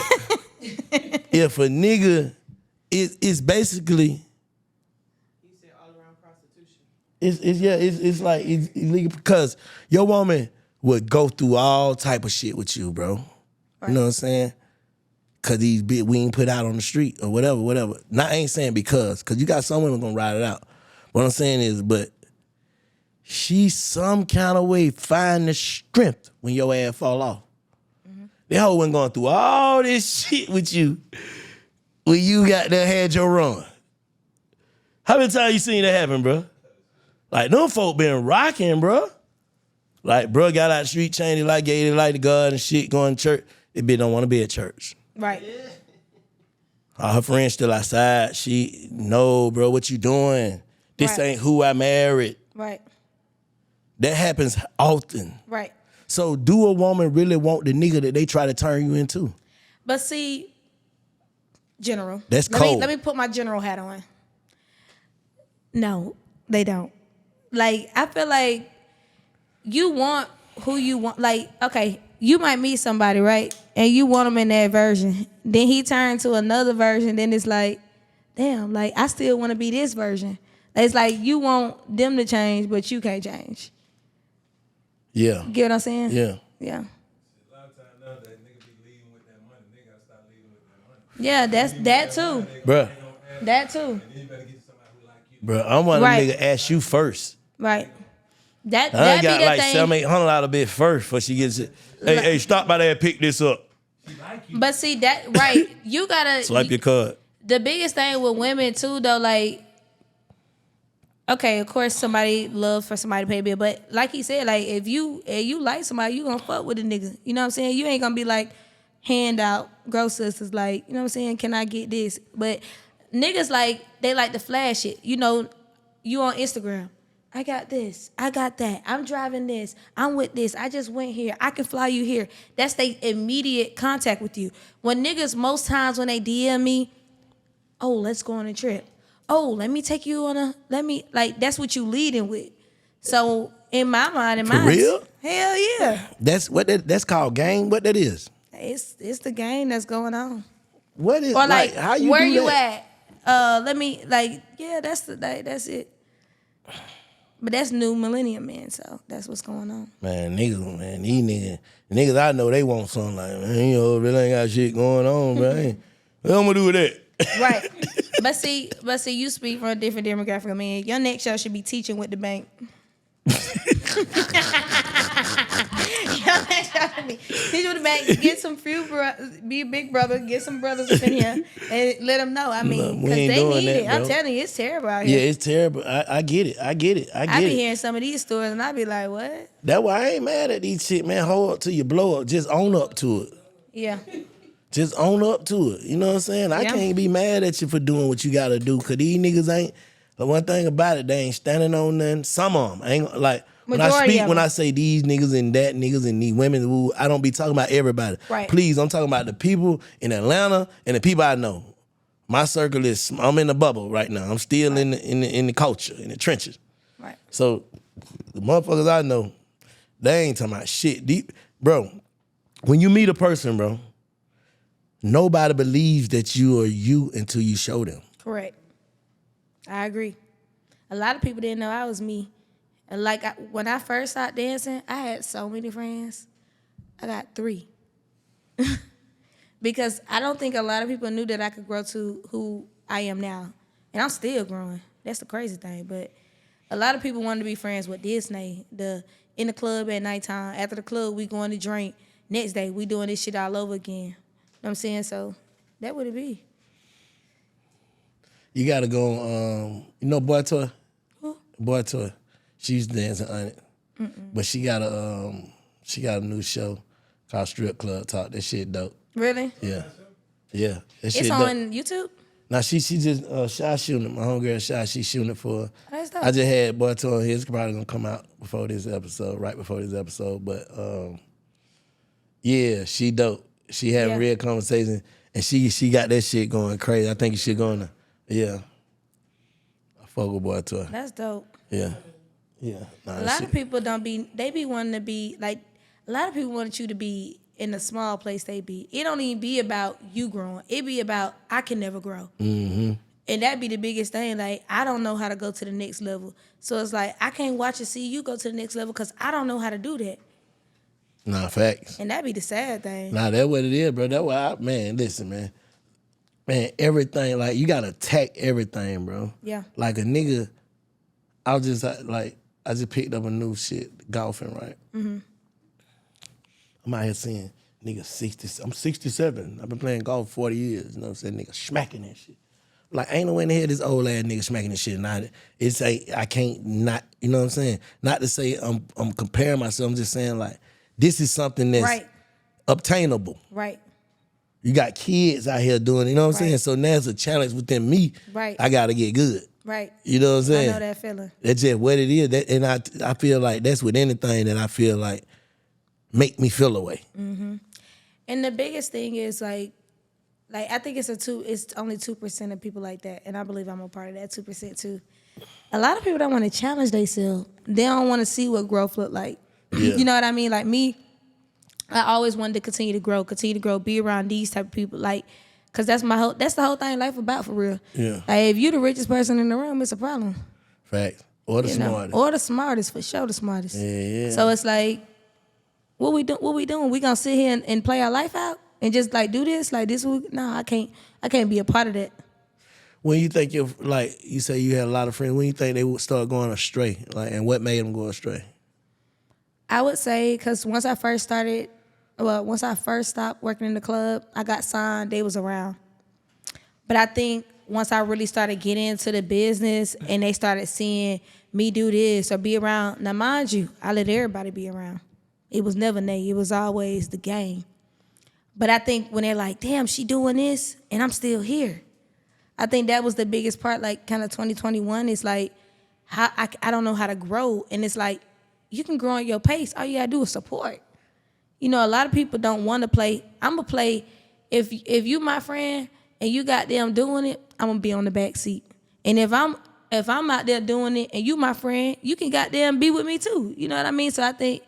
if a nigga. It's basically. You said all around prostitution. It's like it's illegal because your woman would go through all type of shit with you, bro. Right. You know what I'm saying? Cause these bit we ain't put out on the street or whatever. Not I ain't saying cause you got some women gonna ride it out. What I'm saying is, but she some kind of way find the strength when your ass fall off. Mm-hmm. That hoe wasn't going through all this shit with you. When you got there had your run. How many times you seen that happen, bro? Like, them folk been rocking, bro. Like, bro got out the street, changed it like, gave it like the God and shit, going to church. That bitch don't want to be at church. Right. All her friends still outside. No, bro, what you doing? This ain't who I married. Right. That happens often. Right. So do a woman really want the nigga that they try to turn you into? But see, general. That's cold. Let me put my general hat on. No, they don't. Like, I feel like you want who you want. Like, okay, you might meet somebody, right? And you want him in that version. Then he turns to another version. Then it's like, damn, like, I still want to be this version. It's like you want them to change, but you can't change. Yeah. Get what I'm saying? Yeah. Yeah. A lot of times nowadays, niggas be leading with that money. Nigga gotta stop leading with that money. Yeah, that's that too. Bruh. That too. And then you better get somebody who like you. Bro, I want Right. a nigga ask you first. Right. I That be got the like thing. $700-800 out of bit first before she gets it. Hey, stop by there and pick this up. But see that right, you gotta Swipe your card. The biggest thing with women too, though, like, okay, of course somebody loves for somebody to pay a bill, but like he said, like if you like somebody, you gonna fuck with a nigga. You know what I'm saying? You ain't gonna be like hand out gross sisters, like, you know what I'm saying? Can I get this? But niggas like they like to flash it. You know, you on Instagram. I got this. I got that. I'm driving this. I'm with this. I just went here. I can fly you here. That's the immediate contact with you. When niggas, most times when they DM me, oh, let's go on a trip. Oh, let me take you on like, that's what you leading with. So in my mind, For real? Hell yeah. That's called game. What that is? It's the game that's going on. What is Or like how you where do you that? at? That's it. But that's new millennium, man. So that's what's going on. Man, these niggas I know they want something like, man, you know, really ain't got shit going on, man. What I'm gonna do with that? Right. But see, you speak from a different demographic, man. Your next show should be teaching with the bank. Teach you the back. Get some few be a big brother. Get some brothers up in here and let them know. I mean, we because ain't they doing need that, it. I'm bro. telling you, it's terrible out Yeah, here. it's terrible. I get it. I get I be hearing some of these stories and I be like, what? That's why I ain't mad at these shit, man. Hold up till you blow up. Just own up to it. Yeah. Just own up to it. You know what I'm saying? I Yeah. can't be mad at you for doing what you gotta do. Cause these niggas ain't. The one thing about it, they ain't standing on nothing. Some of them ain't like. When I Majority speak, of when them. I say these niggas and that niggas and these women, who I don't be talking about everybody. Right. Please, I'm talking about the people in Atlanta and the people I know. My circle is. I'm in the bubble right now. I'm still in the culture, in the trenches. Right. So the motherfuckers I know, they ain't talking about shit. Deep, bro. When you meet a person, bro, nobody believes that you are you until you show them. Correct. I agree. A lot of people didn't know I was me. And like when I first started dancing, I had so many friends. I got 3. Because I don't think a lot of people knew that I could grow to who I am now. And I'm still growing. That's the crazy thing. But a lot of people wanted to be friends with Disney. In the club at nighttime. After the club, we going to drink. Next day, we doing this shit all over again. You know what I'm saying? So that would it be. You gotta go, you know Boy Toy? Who? Boy Toy. She used to dance on it. But she got a new show called Strip Club Talk. That shit dope. Really? Yeah. Yeah. That shit It's dope. on YouTube? Now she just Shy shooting it. My homegirl Shy, she shooting it for her. That's dope. I just had Boy Toy on here. It's probably gonna come out before this episode, right before this episode. But yeah, she dope. She having real conversations, and she got that shit going crazy. I think you should go on. Yeah, I fuck with Boy Toy. That's dope. Yeah, yeah. Nah, A lot of people they be wanting to be, like, a lot of people want you to be in the small place they be. It don't even be about you growing. It be about, I can never grow. Mm-hmm. And that be the biggest thing. Like, I don't know how to go to the next level. So it's like, I can't watch and see you go to the next level because I don't know how to do that. Nah, facts. And that be the sad thing. Nah, that's what it is, bro. That's why listen, man. Man, everything, like, you gotta attack everything, bro. Yeah. Like a nigga, I just picked up a new shit, golfing, right? Mm-hmm. I'm out here seeing niggas 60, I'm 67. I've been playing golf 40 years, you know what I'm saying? Nigga smacking that shit. Like, ain't no way in the hell this old ass nigga smacking this shit. Not, it's like, I can't not, you know what I'm saying? Not to say I'm comparing myself, I'm just saying, like, this is something that's Right. obtainable. Right. You got kids out here doing, you know what I'm saying? Right. So now it's a challenge within me. Right. I gotta get good. Right. You know what I'm saying? I know that feeling. That's just what it is. And I feel like that's with anything that I feel like make me feel away. And the biggest thing is like I think it's only 2% of people like that. And I believe I'm a part of that 2% too. A lot of people don't want to challenge themselves. They don't want to see what growth look like. Yeah. You know what I mean? Like me, I always wanted to continue to grow, be around these type of people. Like, cause that's the whole thing life about for real. Yeah. Like if you the richest person in the room, it's a problem. Facts. Or the You know? smartest. Or the smartest, for sure the smartest. Yeah. So it's like, what we doing? We gonna sit here and play our life out and just like do this, like this? No, I can't be a part of that. When you think you say you had a lot of friends, when you think they would start going astray? Like, and what made them go astray? I would say, cause once I first stopped working in the club, I got signed, they was around. But I think once I really started getting into the business and they started seeing me do this or be around, now mind you, I let everybody be around. It was never Nae, it was always the gang. But I think when they're like, damn, she doing this and I'm still here. I think that was the biggest part, like kind of 2021. It's like, how I don't know how to grow. And it's like, you can grow at your pace. All you gotta do is support. You know, a lot of people don't want to play. I'm gonna play. If you my friend and you got them doing it, I'm gonna be on the back seat. And if I'm out there doing it and you my friend, you can goddamn be with me too. You know what I mean? So I think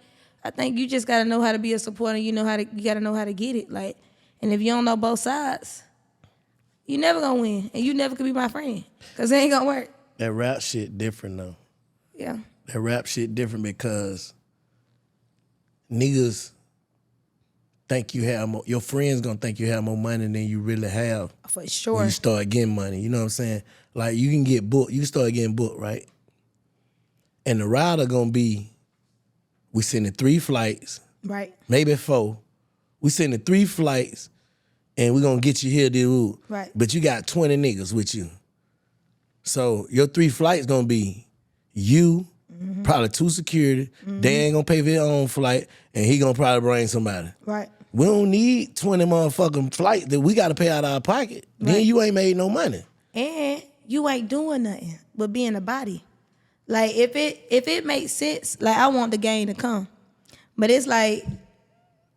you just gotta know how to be a supporter. You gotta know how to get it. Like, and if you don't know both sides, you never gonna win, and you never could be my friend, cause it ain't gonna work. That rap shit different though. Yeah. That rap shit different because niggas think you have more. Your friends gonna think you have more money than you really have. For sure. When you start getting money, you know what I'm saying? Like, you can get booked. You can start getting booked, right? And the rider gonna be, we sending 3 flights. Right. maybe 4. We sending 3 flights, and we gonna get you here, dude. Right. But you got 20 niggas with you. So your 3 flights gonna be you, probably 2 security. They ain't gonna pay for their own flight, and he gonna probably bring somebody. Right. We don't need 20 motherfucking flights that we gotta pay out of our pocket. Then Right. you ain't made no money. And you ain't doing nothing but being a body. Like if it makes sense, like I want the game to come. But it's like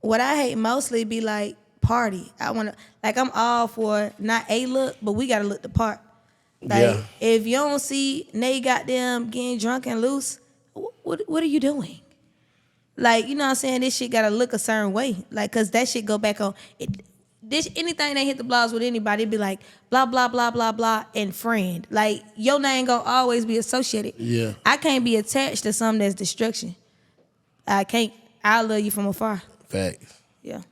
what I hate mostly be like party. I wanna like I'm all for not a look, but we gotta look the part. Like if you don't see Nae goddamn getting drunk and loose, what are you doing? Like, you know what I'm saying? This shit gotta look a certain way. Like, cause that shit go back on it. This anything that hit the blogs with anybody, it be like blah blah blah blah blah and friend. Like your name gonna always be associated. Yeah. I can't be attached to something that's destruction. I can't. I love you from afar. Facts. Yeah.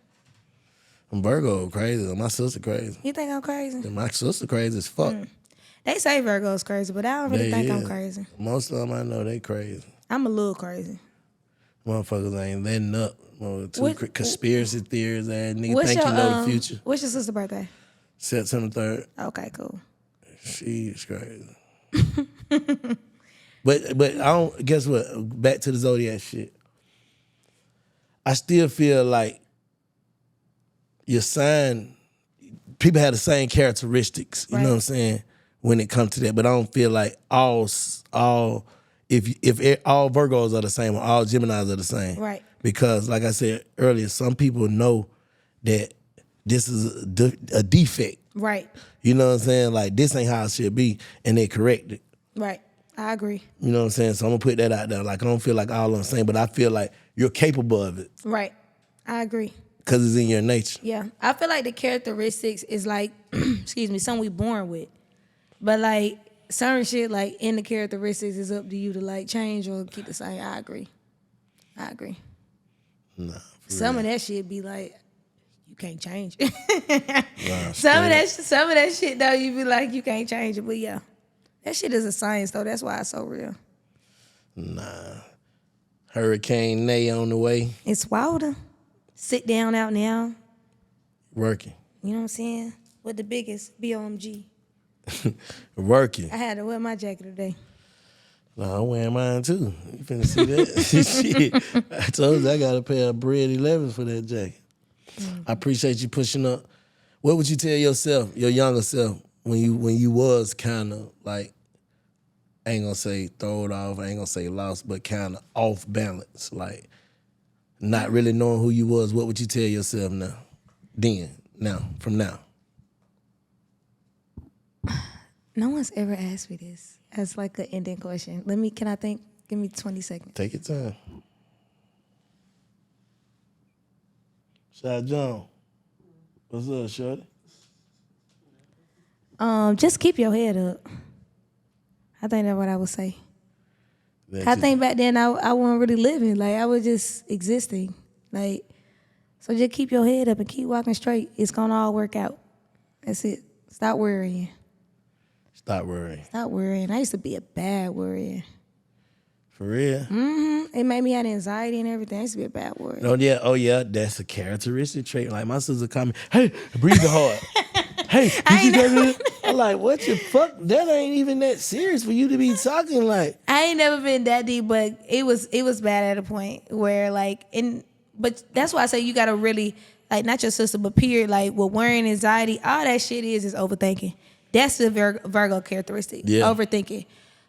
I'm Virgo crazy. My sister crazy. You think I'm crazy? And my sister crazy as fuck. They say Virgo's crazy, but I don't really think I'm is. crazy. Most of them I know they crazy. I'm a little crazy. Motherfuckers ain't letting up. Conspiracy theories and nigga What's think your, you know the future. What's your sister's birthday? September 3rd. Okay, cool. She's crazy. but I don't, guess what? Back to the Zodiac shit. I still feel like your sign, people have the same characteristics, you know what I'm saying, when it comes to that. But I don't feel like all Virgos are the same or all Geminis are the same. Right. Because like I said earlier, some people know that this is a defect. Right. You know what I'm saying? Like, this ain't how it should be, and they correct it. Right. I agree. You know what I'm saying? So I'm going to put that out there. Like, I don't feel like all I'm saying, but I feel like you're capable of it. Right. I agree. Because it's in your nature. Yeah. I feel like the characteristics is like, excuse me, something we born with. But like, certain shit, like, in the characteristics is up to you to, like, change or keep the same. I agree. Nah. Some of that shit be like, you can't change it. Nah, some of that shit though, you be like, you can't change it. But yeah, that shit is a science though. That's why it's so real. Nah. Herricane Nae on the way. It's wilder. Sit down out now. Working. You know what I'm saying? With the biggest BOMG. Working. I had to wear my jacket today. Nah, I'm wearing mine too. You finna see that? Shit. I told you I got a pair of bread 11s for that jacket. I appreciate you pushing up. What would you tell yourself, your younger self, when you was kind of like, I ain't gonna say throw it off, I ain't gonna say lost, but kind of off balance, like not really knowing who you was? What would you tell yourself now? From now? No one's ever asked me this as like an ending question. Can I think? Give me 20 seconds. Take your time. Shy John, what's up, shorty? Just keep your head up. I think that's what I would say. I think back then I wasn't really living. Like, I was just existing. Like, so just keep your head up and keep walking straight. It's going to all work out. That's it. Stop worrying. Stop worrying. Stop worrying. I used to be a bad worrier. For real? Mm-hmm. It made me have anxiety and everything. I used to be a bad worrier. Oh yeah, that's a characteristic trait. Like, my sister call me, hey, breathe hard. Hey, did you get it? I'm like, what the fuck? That ain't even that serious for you to be talking like. I ain't never been that deep, but it was bad at a point where like, but that's why I say you gotta really, like, not your sister, but period, like, with worrying, anxiety, all that shit is overthinking. That's the Virgo characteristic, overthinking.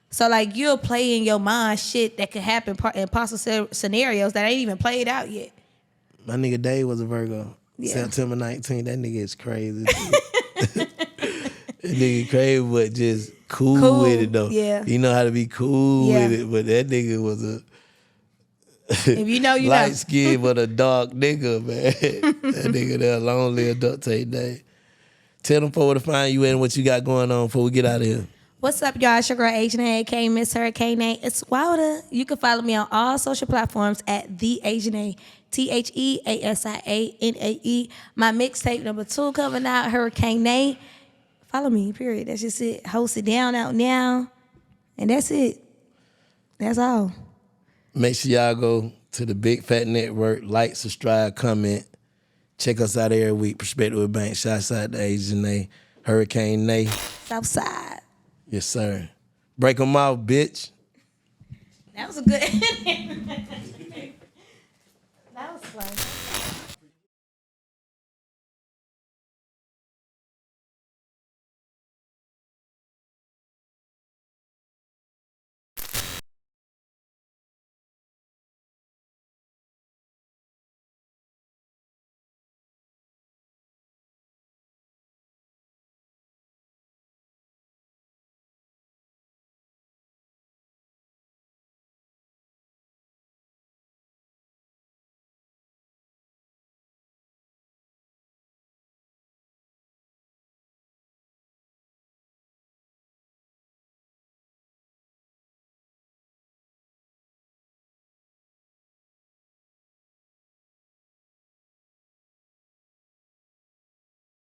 So, like, you'll play in your mind shit that could happen in possible scenarios that ain't even played out yet. My nigga Dave was a Virgo. Yeah. September 19th, that nigga is crazy. That nigga crazy, but just cool with it, though. Yeah. You know how to be cool with it, but that nigga was a if you know, you light know. skin but a dark nigga, man. That nigga there, long live Dante Day. Tell them for where to find you and what you got going on before we get out of here. What's up, y'all? It's your girl, Agent A, aka Miss Herricane Nae. It's wilder. You can follow me on all social platforms at The Agent A. TheAsianae. My mixtape number 2 coming out, Herricane Nae. Follow me, period. That's just it. Host it down out now. And that's it. That's all. Make sure y'all go to the Big Fat Network. Like, subscribe, comment. Check us out every week. Perspektives Bank. Shouts out to Herricane Nae. Herricane Nae. Southside. Yes, sir. Break them off, bitch. That was a good ending. That was fun.